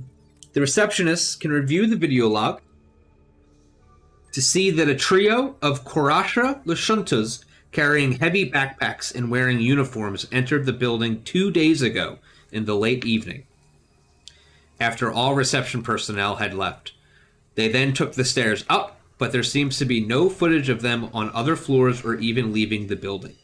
receptionist can review the video log to see that a trio of Korasha Lashuntas carrying heavy backpacks and wearing uniforms entered the building 2 days ago in the late evening. after all reception personnel had left. They then took the stairs up, but there seems to be no footage of them on other floors or even leaving the building.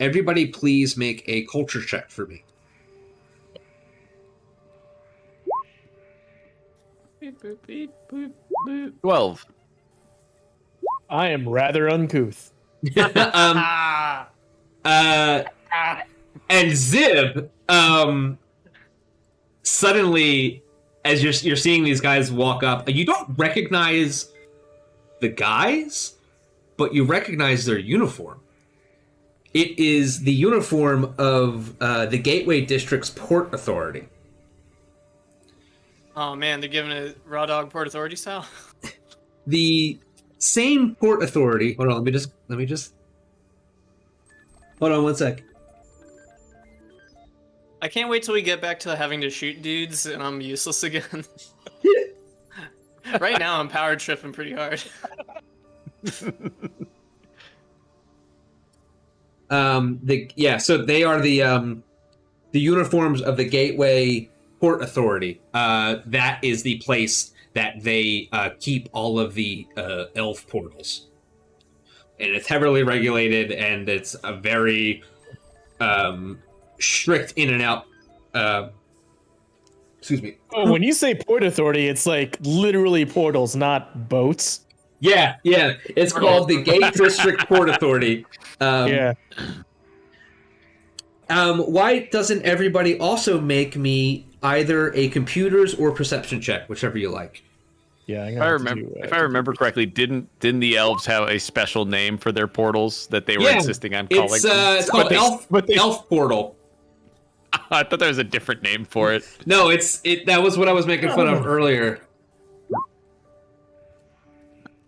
Everybody please make a culture check for me. Beep, boop, beep, boop, boop. 12. I am rather uncouth. Ah, And Zib, suddenly, as you're seeing these guys walk up, you don't recognize the guys, but you recognize their uniform. It is the uniform of the Gateway District's Port Authority. oh man, they're giving it raw dog Port Authority style. The same Port Authority. Hold on, let me just. Hold on one sec. I can't wait till we get back to having to shoot dudes and I'm useless again. Right now I'm power tripping pretty hard. So they are the uniforms of the Gateway Port Authority. That is the place that they keep all of the elf portals, and it's heavily regulated, and it's a very strict in and out. Excuse me. Oh, when you say Port Authority, it's like literally portals, not boats. Yeah. It's called the Gate District Port Authority. Yeah. Why doesn't everybody also make me either a computers or perception check, whichever you like? Yeah. If I remember correctly, didn't the elves have a special name for their portals that they were insisting on calling? It's called Elf Portal. I thought there was a different name for it. No, that was what I was making fun of earlier.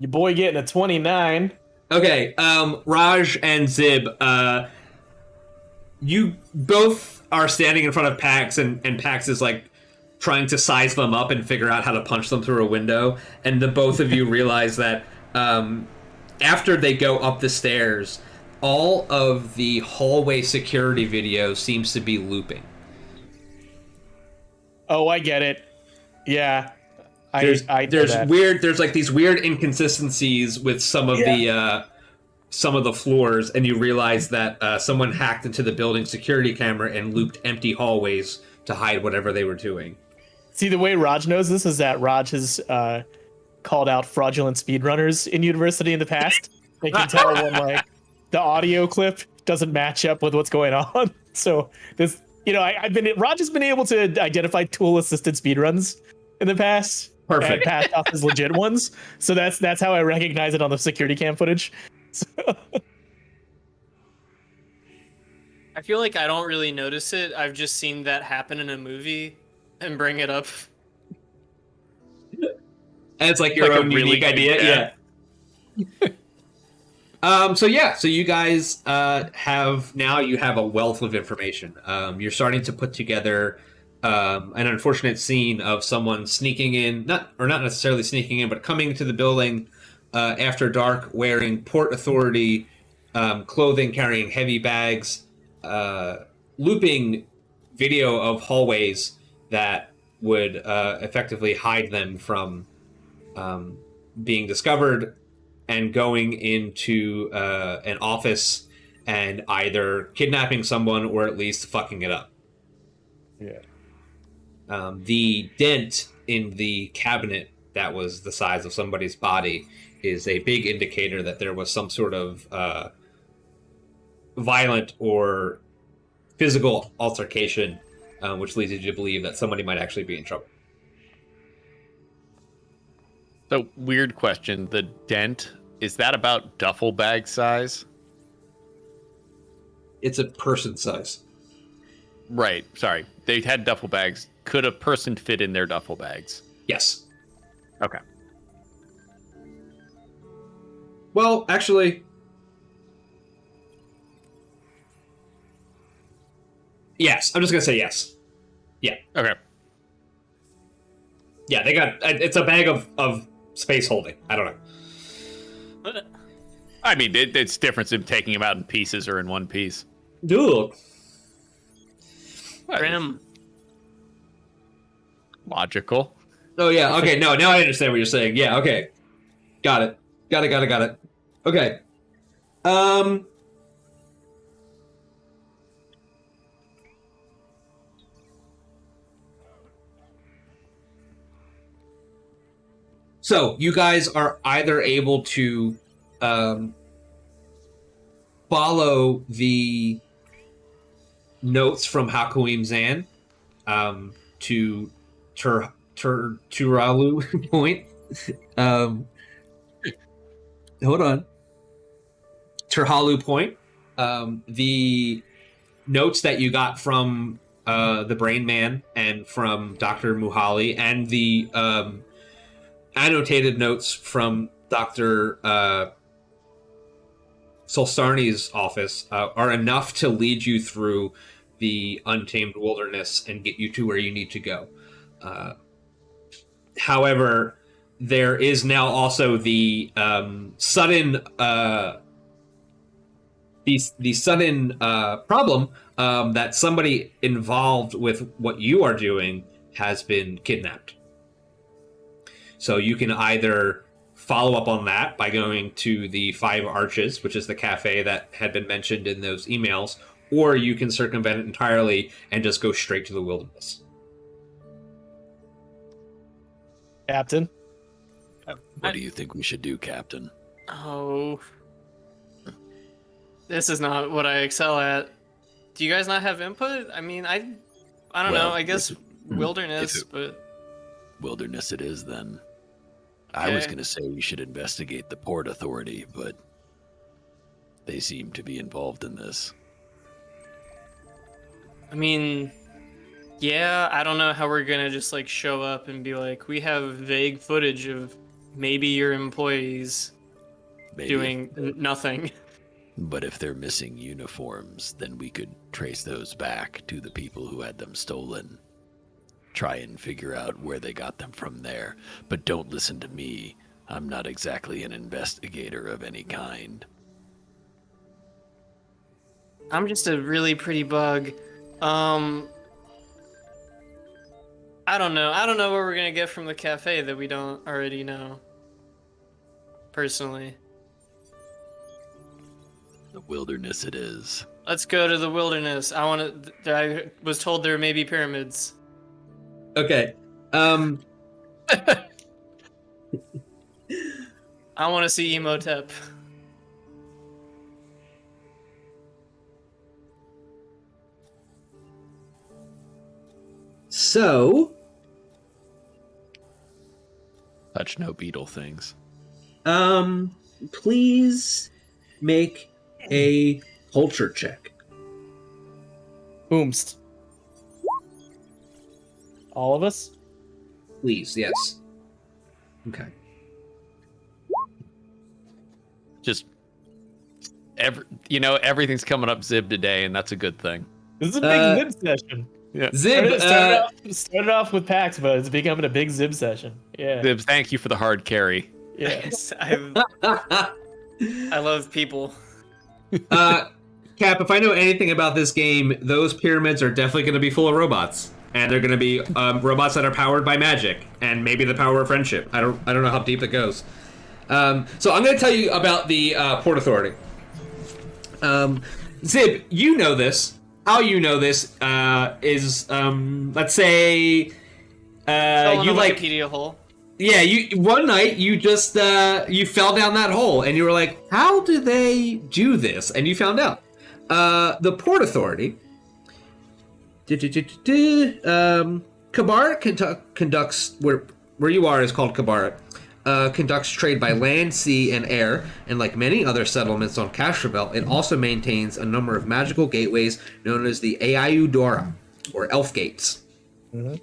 Your boy getting a 29. Okay, Raj and Zib, you both are standing in front of Pax, and Pax is like trying to size them up and figure out how to punch them through a window, and the both of you realize that after they go up the stairs, all of the hallway security video seems to be looping. Oh, I get it. Yeah. There's that. there's like these weird inconsistencies with some of the floors, and you realize that someone hacked into the building security camera and looped empty hallways to hide whatever they were doing. See, the way Raj knows this is that Raj has called out fraudulent speedrunners in university in the past. They can tell when like the audio clip doesn't match up with what's going on. So this, Raj has been able to identify tool-assisted speedruns in the past. Perfect. And passed off as legit ones. So that's how I recognize it on the security cam footage. So, I feel like I don't really notice it. I've just seen that happen in a movie and bring it up. And it's like your own really unique idea. Yeah. So you guys have a wealth of information. You're starting to put together an unfortunate scene of someone sneaking in, not necessarily sneaking in, but coming to the building after dark, wearing Port Authority clothing, carrying heavy bags, looping video of hallways that would effectively hide them from being discovered, and going into an office and either kidnapping someone or at least fucking it up. yeah. The dent in the cabinet that was the size of somebody's body is a big indicator that there was some sort of violent or physical altercation, which leads you to believe that somebody might actually be in trouble. So, weird question. The dent, is that about duffel bag size? It's a person size. Right. Sorry. They had duffel bags. Could a person fit in their duffel bags? Yes. Okay. Well, actually, yes. I'm just gonna say yes. Yeah. Okay. Yeah, they got. It's a bag of space holding. I don't know. I mean, it's different in taking them out in pieces or in one piece. Dude. Grim. Logical. Oh yeah. Okay. No. Now I understand what you're saying. Yeah. Okay. Got it. Got it. Okay. So you guys are either able to follow the notes from Hakuim Zan to Turalu Point. Hold on. Turhalu Point. The notes that you got from the Brain Man and from Dr. Muhali, and the annotated notes from Dr. Solstarni's office are enough to lead you through the untamed wilderness and get you to where you need to go. However, there is now also the sudden problem that somebody involved with what you are doing has been kidnapped. So you can either follow up on that by going to the Five Arches, which is the cafe that had been mentioned in those emails, or you can circumvent it entirely and just go straight to the wilderness. Captain. What do you think we should do, Captain? Oh. This is not what I excel at. Do you guys not have input? I mean, I don't know. I guess wilderness, but... Wilderness it is, then. I was going to say we should investigate the Port Authority, but they seem to be involved in this. I mean, yeah, I don't know how we're going to just, like, show up and be like, we have vague footage of maybe your employees doing nothing. But if they're missing uniforms, then we could trace those back to the people who had them stolen. Try and figure out where they got them from there. But don't listen to me. I'm not exactly an investigator of any kind. I'm just a really pretty bug. I don't know. I don't know what we're going to get from the cafe that we don't already know. Personally. The wilderness it is. Let's go to the wilderness. I was told there may be pyramids. Okay. I want to see Emotep. So, Touch no beetle things. please make a culture check. Boomst. All of us? Please, yes. Okay. Just everything's coming up Zib today, and that's a good thing. This is a big Zib session. Yeah. Zib, started off with PAX, but it's becoming a big Zib session. Yeah. Zib, thank you for the hard carry. Yes. I love people. Cap, if I know anything about this game, those pyramids are definitely going to be full of robots. And they're going to be robots that are powered by magic, and maybe the power of friendship. I don't know how deep it goes. So I'm going to tell you about the Port Authority. Zib, you know this. How you know this is, let's say, you like Wikipedia hole. Yeah, you one night you just you fell down that hole, and you were like, "How do they do this?" And you found out. The Port Authority. Kabarat conducts where you are is called Kabarat. Conducts trade by land, sea, and air, and like many other settlements on Castrovel, it also maintains a number of magical gateways known as the Ayudora, or Elf Gates. Mm-hmm.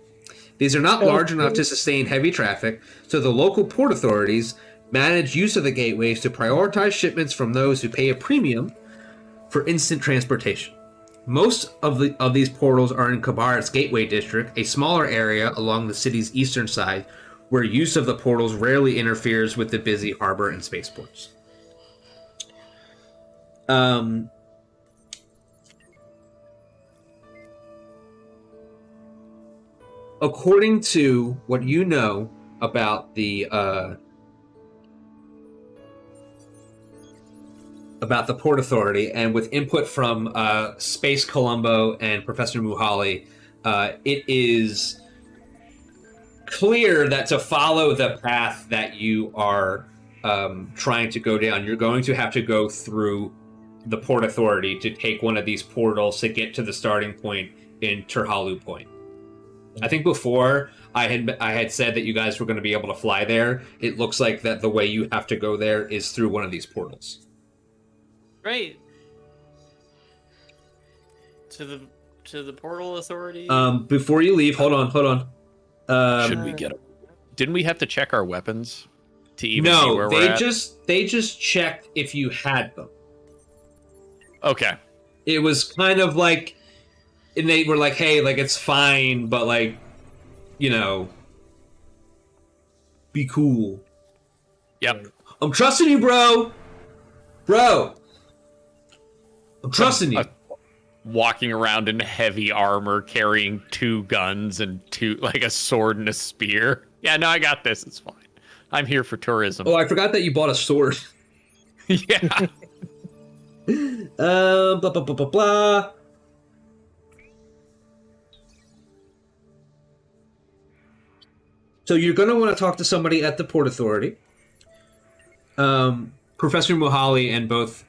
These are not large enough to sustain heavy traffic, so the local port authorities manage use of the gateways to prioritize shipments from those who pay a premium for instant transportation. Most of these portals are in Kabarat's Gateway District, a smaller area along the city's eastern side, where use of the portals rarely interferes with the busy harbor and spaceports. Um, according to what you know about the Port Authority, and with input from Space Columbo and Professor Muhali, it is clear that to follow the path that you are trying to go down, you're going to have to go through the Port Authority to take one of these portals to get to the starting point in Terhalu Point. I think before I had said that you guys were going to be able to fly there. It looks like that the way you have to go there is through one of these portals. Right. To the Portal Authority. Before you leave, hold on. Should we get? Didn't we have to check our weapons to even see where No, we're at? they just checked if you had them. Okay. It was kind of like, and they were like, "Hey, like it's fine, but like, you know, be cool." Yep. I'm trusting you, bro. I'm trusting you. Walking around in heavy armor, carrying 2 guns and a sword and a spear. Yeah, no, I got this. It's fine. I'm here for tourism. Oh, I forgot that you bought a sword. Yeah. Blah blah blah blah blah. So you're going to want to talk to somebody at the Port Authority. Professor Muhali and both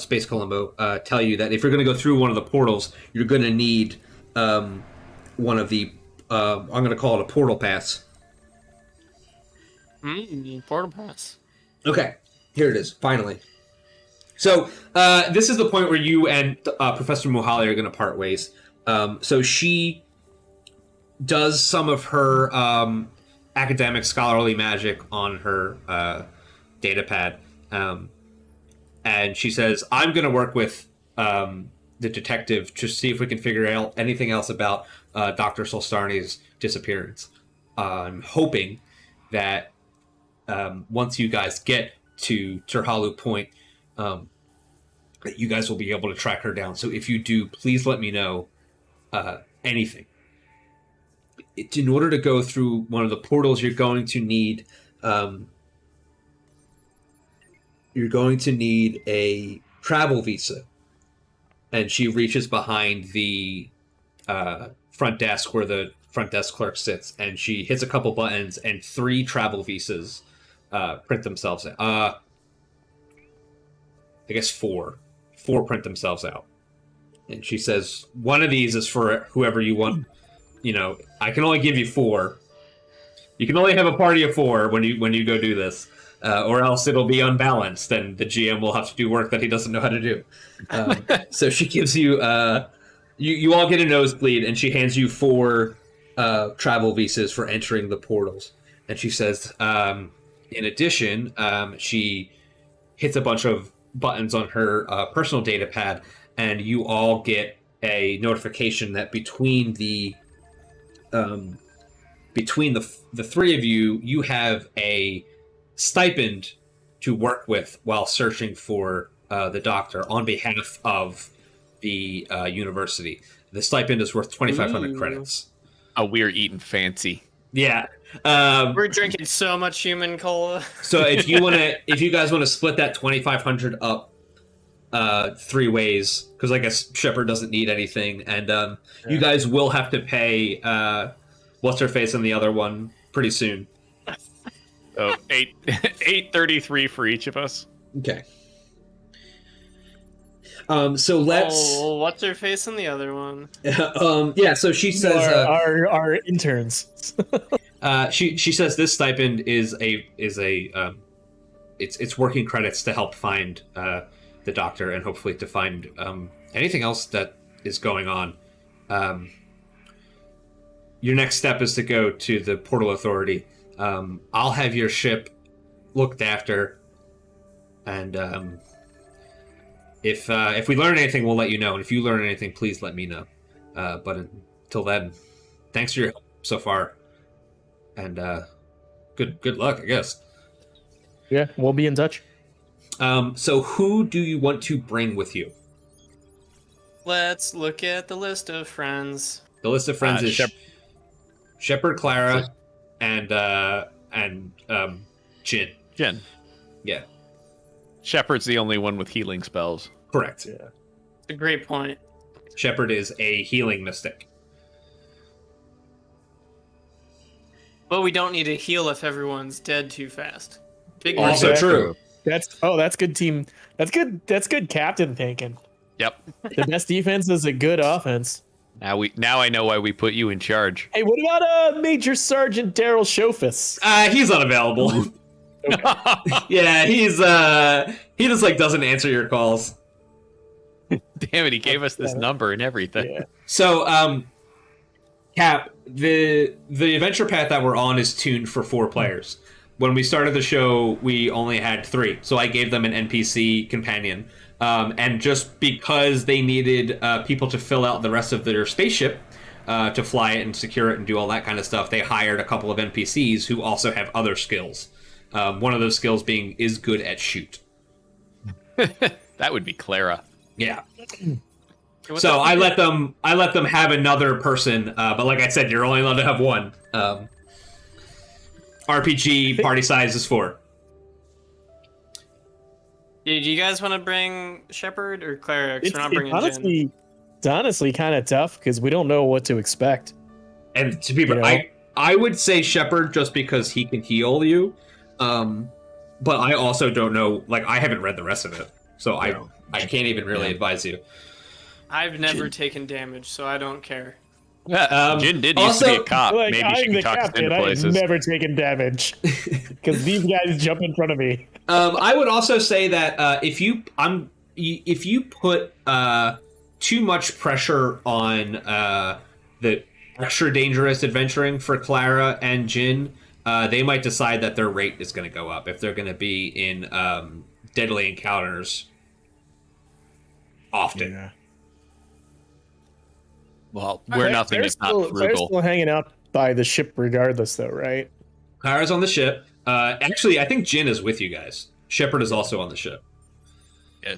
Space Columbo tell you that if you're going to go through one of the portals, you're going to need one of the, I'm going to call it a portal pass. Portal pass. Okay, here it is, finally. So this is the point where you and Professor Muhali are going to part ways. So she does some of her academic scholarly magic on her data pad. And she says, I'm going to work with the detective to see if we can figure out anything else about Dr. Solstarni's disappearance. I'm hoping that once you guys get to Terhalu Point, that you guys will be able to track her down. So if you do, please let me know anything. In order to go through one of the portals, you're going to need a travel visa. And she reaches behind the front desk where the front desk clerk sits, and she hits a couple buttons, and 3 travel visas print themselves out. I guess 4 print themselves out. And she says, one of these is for whoever you want. You know, I can only give you 4. You can only have a party of 4 when you go do this. Or else it'll be unbalanced, and the GM will have to do work that he doesn't know how to do. So she gives you, you all get a nosebleed, and she hands you 4 travel visas for entering the portals. And she says, in addition, she hits a bunch of buttons on her personal data pad, and you all get a notification that between the 3 of you, you have a stipend to work with while searching for the doctor on behalf of the university. The stipend is worth 2,500 credits. Oh, we're eating fancy. Yeah. We're drinking so much human cola. So if you guys want to split that 2,500 up 3 ways, because I guess Shepard doesn't need anything, and you guys will have to pay what's her face on the other one pretty soon. Oh, 833 for each of us. Okay. So let's. Oh, what's her face on the other one? Yeah. So she says. Our interns. She says this stipend is it's working credits to help find the doctor, and hopefully to find anything else that is going on. Your next step is to go to the Portal Authority. I'll have your ship looked after, and if we learn anything, we'll let you know. And if you learn anything, please let me know. But until then, thanks for your help so far, and good luck, I guess. Yeah, we'll be in touch. So who do you want to bring with you? Let's look at the list of friends. The list of friends is Shepard, Clara, So- and Jin. Jen. Yeah, Shepard's the only one with healing spells. correct. Yeah. It's a great point. Shepard is a healing mystic. But we don't need to heal if everyone's dead too fast. Big Also Exactly. true. That's good team. That's good captain thinking. Yep. The best defense is a good offense. Now I know why we put you in charge. Hey, what about Major Sergeant Daryl Shofus? He's unavailable. Yeah, he just like doesn't answer your calls. Damn it, he gave us this number and everything. Yeah. So, Cap, the adventure path that we're on is tuned for 4 players. When we started the show, we only had 3, so I gave them an NPC companion. And just because they needed people to fill out the rest of their spaceship, to fly it and secure it and do all that kind of stuff, they hired a couple of NPCs who also have other skills. One of those skills being is good at shoot. That would be Clara. Yeah. What's So up? I let them have another person, but like I said, you're only allowed to have one. RPG party size is 4. Do you guys want to bring Shepard or Clara? 'Cause we're not bringing Jin. It's honestly kind of tough because we don't know what to expect. And to be, You know? I would say Shepard just because he can heal you, but I also don't know. Like I haven't read the rest of it, so I can't even really advise you. I've never taken damage, so I don't care. Jin did used to be a also- cop. Like, Maybe I'm she the can talk us captain. into I've places. never taken damage because these guys jump in front of me. I would also say that if you put too much pressure on the extra dangerous adventuring for Clara and Jin, they might decide that their rate is going to go up if they're going to be in deadly encounters often. Well, we're nothing They're if not still, they're frugal. still hanging out by the ship regardless, though, right? Clara's on the ship. Actually, I think Jin is with you guys. Shepard is also on the ship. Yeah.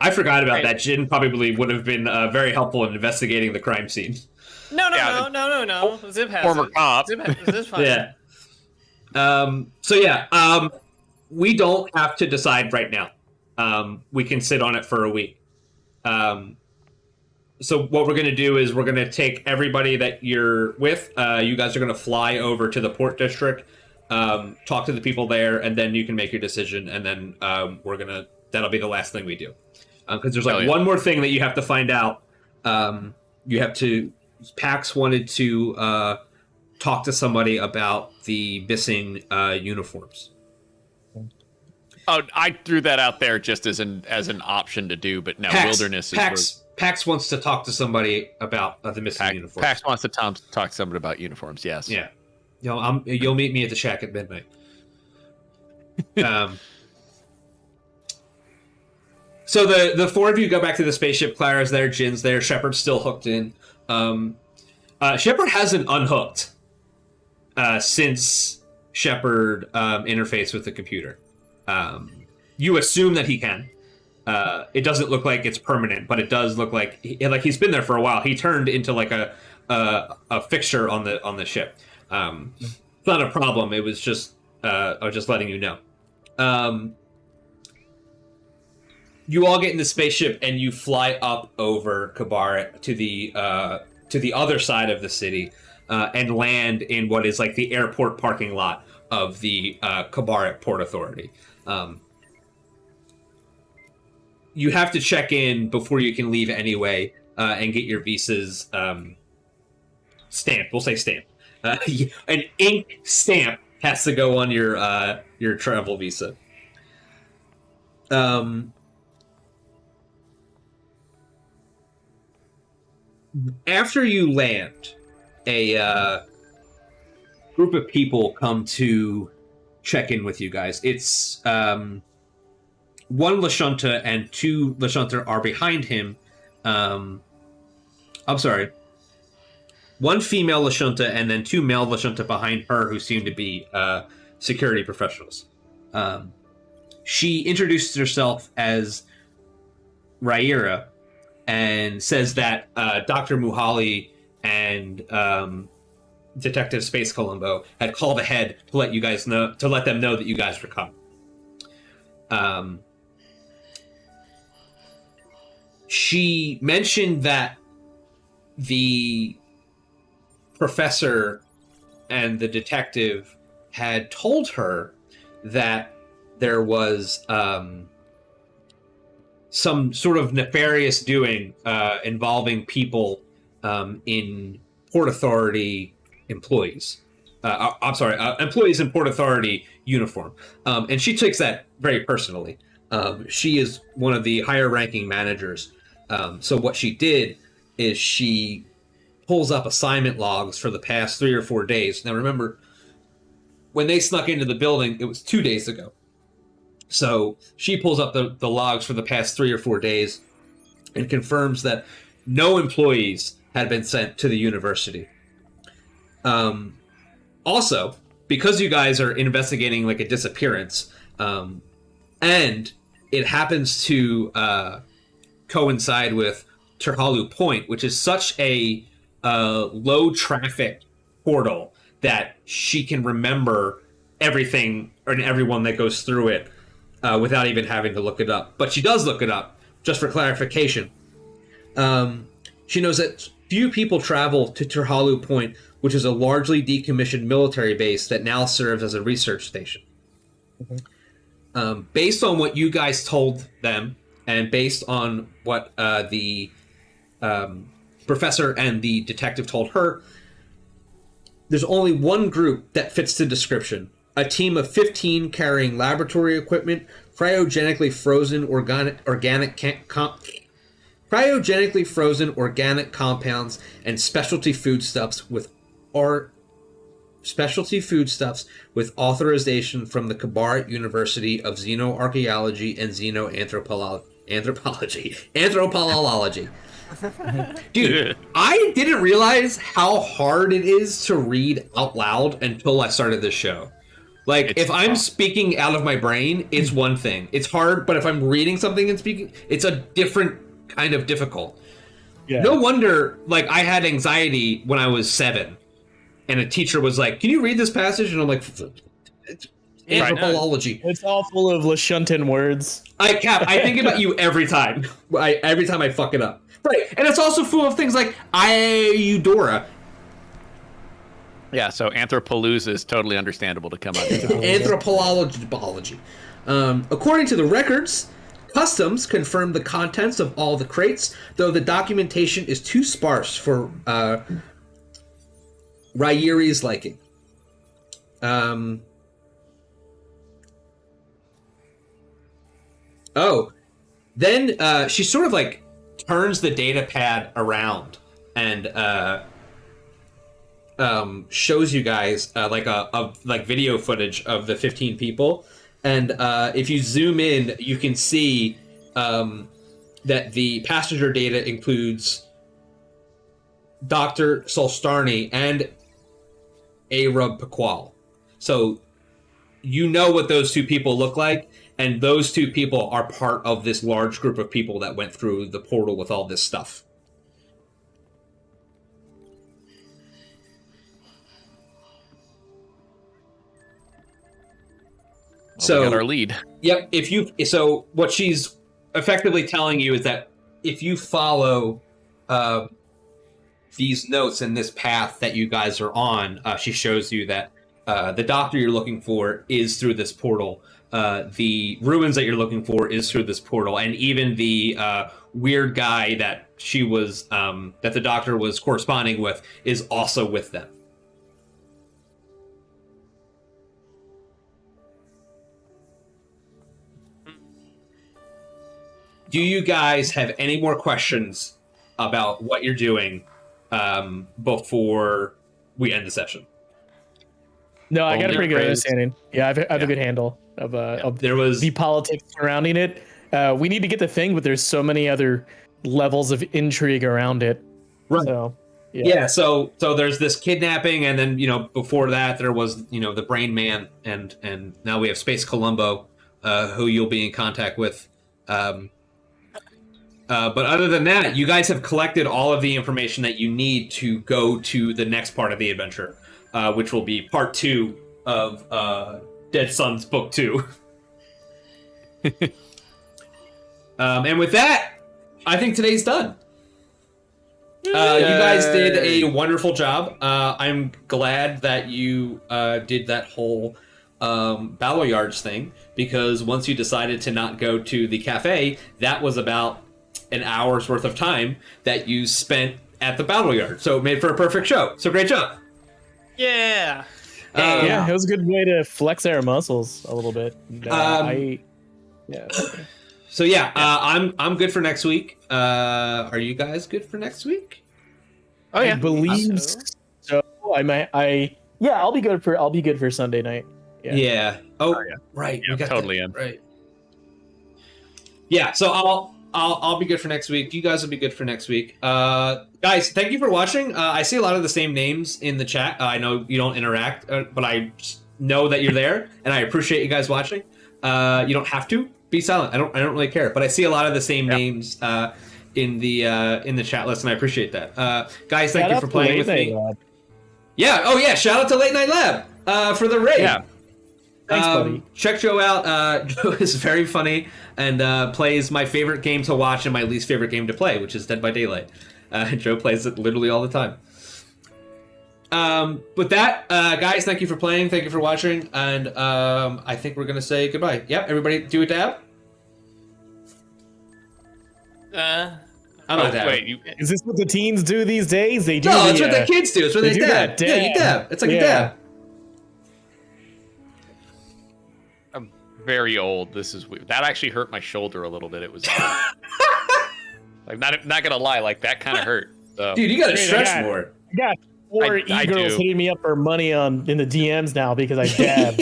I forgot about Right. that. Jin probably would have been very helpful in investigating the crime scene. No. Zip has Former it. cop. Zip's fine. Yeah. We don't have to decide right now. We can sit on it for a week. So what we're going to do is we're going to take everybody that you're with. You guys are going to fly over to the port district, talk to the people there, and then you can make your decision. And then that'll be the last thing we do. Because there's one more thing that you have to find out. Pax wanted to talk to somebody about the missing uniforms. Oh, I threw that out there just as an option to do, but no, wilderness is Pax wants to talk to somebody about the missing uniforms. Pax wants to talk to somebody about uniforms. Yes. Yeah. You'll meet me at the shack at midnight. So the 4 of you go back to the spaceship. Clara's there, Jin's there, Shepard's still hooked in. Shepard hasn't unhooked since Shepard interfaced with the computer. You assume that he can. It doesn't look like it's permanent, but it does look like he's been there for a while. He turned into like a fixture on the ship. It's not a problem. It was just I was just letting you know. You all get in the spaceship and you fly up over Kabar to the other side of the city and land in what is like the airport parking lot of the Kabar Port Authority. You have to check in before you can leave anyway and get your visas stamped. We'll say stamped. An ink stamp has to go on your travel visa. After you land, a group of people come to check in with you guys. It's one Lashunta and 2 Lashunta are behind him. I'm sorry. 1 female Lashunta and then 2 male Lashunta behind her who seem to be security professionals. she introduces herself as Rhaenyra and says that Dr. Muhali and Detective Space Columbo had called ahead to let you guys know, to let them know that you guys were coming. She mentioned that the professor and the detective had told her that there was some sort of nefarious doing involving people in Port Authority employees. Employees in Port Authority uniform. And she takes that very personally. She is one of the higher ranking managers. So what she did is she pulls up assignment logs for the past 3 or 4 days. Now remember, when they snuck into the building, it was 2 days ago. So she pulls up the logs for the past 3 or 4 days and confirms that no employees had been sent to the university. Also, because you guys are investigating like a disappearance, and it happens to coincide with Terhalu Point, which is such a low traffic portal that she can remember everything and everyone that goes through it without even having to look it up. But she does look it up, just for clarification. She knows that few people travel to Terhalu Point, which is a largely decommissioned military base that now serves as a research station. Mm-hmm. Based on what you guys told them, and based on what the professor and the detective told her, there's only one group that fits the description. A team of 15 carrying laboratory equipment, cryogenically frozen organic compounds, and specialty foodstuffs with authorization from the Kabarat University of Xenoarchaeology and Anthropology. Dude, I didn't realize how hard it is to read out loud until I started this show. Like, if I'm speaking out of my brain, it's one thing. It's hard, but if I'm reading something and speaking, it's a different kind of difficult. Yeah. No wonder, like, I had anxiety when I was 7, and a teacher was like, "Can you read this passage?" And I'm like, "It's anthropology." It's all full of Lashuntan words. I think about you every time. Every time I fuck it up. Right, and it's also full of things like Eudora. Yeah, so Anthropalooza is totally understandable to come out. Anthropology. According to the records, Customs confirmed the contents of all the crates, though the documentation is too sparse for Rhaenyra's liking. Then she sort of like turns the data pad around and shows you guys like a video footage of the 15 people, and if you zoom in, you can see that the passenger data includes Dr. Solstarni and Arab Paqual. So you know what those two people look like, and those two people are part of this large group of people that went through the portal with all this stuff. So we got our lead. Yep. So what she's effectively telling you is that if you follow these notes and this path that you guys are on, she shows you that the doctor you're looking for is through this portal. The ruins that you're looking for is through this portal, and even the weird guy that she was that the doctor was corresponding with is also with them. Do you guys have any more questions about what you're doing before we end the session? No, I got a pretty good understanding. Yeah, I have a good handle of there was the politics surrounding it. We need to get the thing, but there's so many other levels of intrigue around it. Right. So so there's this kidnapping, and then before that there was the Brain Man, and now we have Space Columbo who you'll be in contact with. But other than that, you guys have collected all of the information that you need to go to the next part of the adventure, which will be part 2 of Dead Sun's book 2. And with that, I think today's done. You guys did a wonderful job. I'm glad that you did that whole Battle Yards thing, because once you decided to not go to the cafe, that was about an hour's worth of time that you spent at the Battle Yard. So it made for a perfect show. So great job. Yeah. Yeah, it was a good way to flex our muscles a little bit. So yeah, I'm good for next week. Are you guys good for next week? Oh yeah, I believe so. I'll be good for Sunday night. Yeah. Oh, yeah. Right. Yeah, we got totally that. in. Right. Yeah. So I'll be good for next week. You guys will be good for next week. Guys, thank you for watching. I see a lot of the same names in the chat. I know you don't interact, but I just know that you're there, and I appreciate you guys watching. You don't have to be silent. I don't really care. But I see a lot of the same names in the chat list, and I appreciate that. Guys, thank you for playing with me. Yeah. Oh yeah. Shout out to Late Night Lab for the raid. Yeah. Thanks, buddy. Check Joe out. Joe is very funny and plays my favorite game to watch and my least favorite game to play, which is Dead by Daylight. Joe plays it literally all the time. With that, guys, thank you for playing. Thank you for watching. And I think we're going to say goodbye. Yep, everybody do a dab. I don't know dab. Wait, Is this what the teens do these days? They do. No, it's what the kids do. It's what they do dab. that Yeah, you dab. It's like a dab. I'm very old. This is weird. That actually hurt my shoulder a little bit. It was like not gonna lie, like that kind of hurt. So. Dude, you got to Dude, stretch more. I got 4 I e-girls do. hitting me up for money in the DMs now because I dabbed.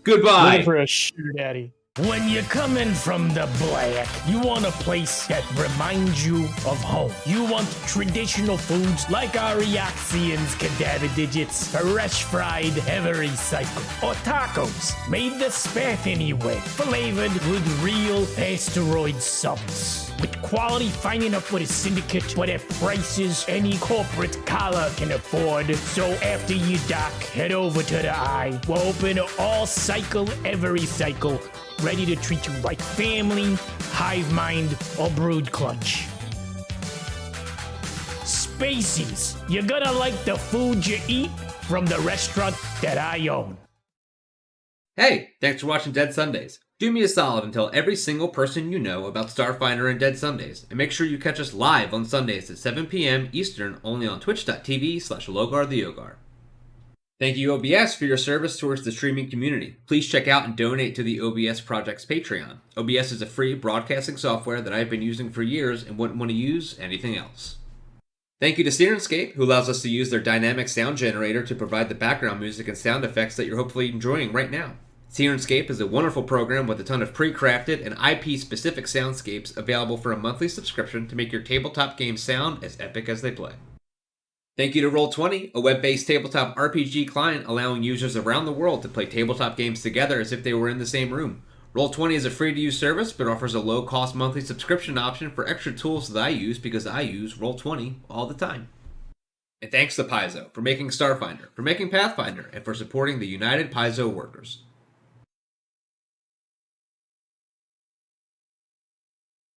Goodbye. Looking for a sugar daddy. When you're coming from the black, you want a place that reminds you of home. You want traditional foods like our Reaxians cadaver digits, fresh fried heavy cycle, or tacos made the Spathany way, flavored with real asteroid subs. With quality finding up with a syndicate, but at prices any corporate collar can afford. So after you dock, head over to the eye. We're open all cycle, every cycle. Ready to treat you like family, hive mind, or brood clutch. Spacies, you're gonna like the food you eat from the restaurant that I own. Hey, thanks for watching Dead Sundays. Do me a solid and tell every single person you know about Starfinder and Dead Sundays, and make sure you catch us live on Sundays at 7 p.m. Eastern only on twitch.tv/LogarTheOgar. Thank you, OBS, for your service towards the streaming community. Please check out and donate to the OBS Project's Patreon. OBS is a free broadcasting software that I've been using for years and wouldn't want to use anything else. Thank you to Sirenscape, who allows us to use their dynamic sound generator to provide the background music and sound effects that you're hopefully enjoying right now. Sirenscape is a wonderful program with a ton of pre-crafted and IP-specific soundscapes available for a monthly subscription to make your tabletop games sound as epic as they play. Thank you to Roll20, a web-based tabletop RPG client allowing users around the world to play tabletop games together as if they were in the same room. Roll20 is a free-to-use service, but offers a low-cost monthly subscription option for extra tools that I use because I use Roll20 all the time. And thanks to Paizo for making Starfinder, for making Pathfinder, and for supporting the United Paizo workers.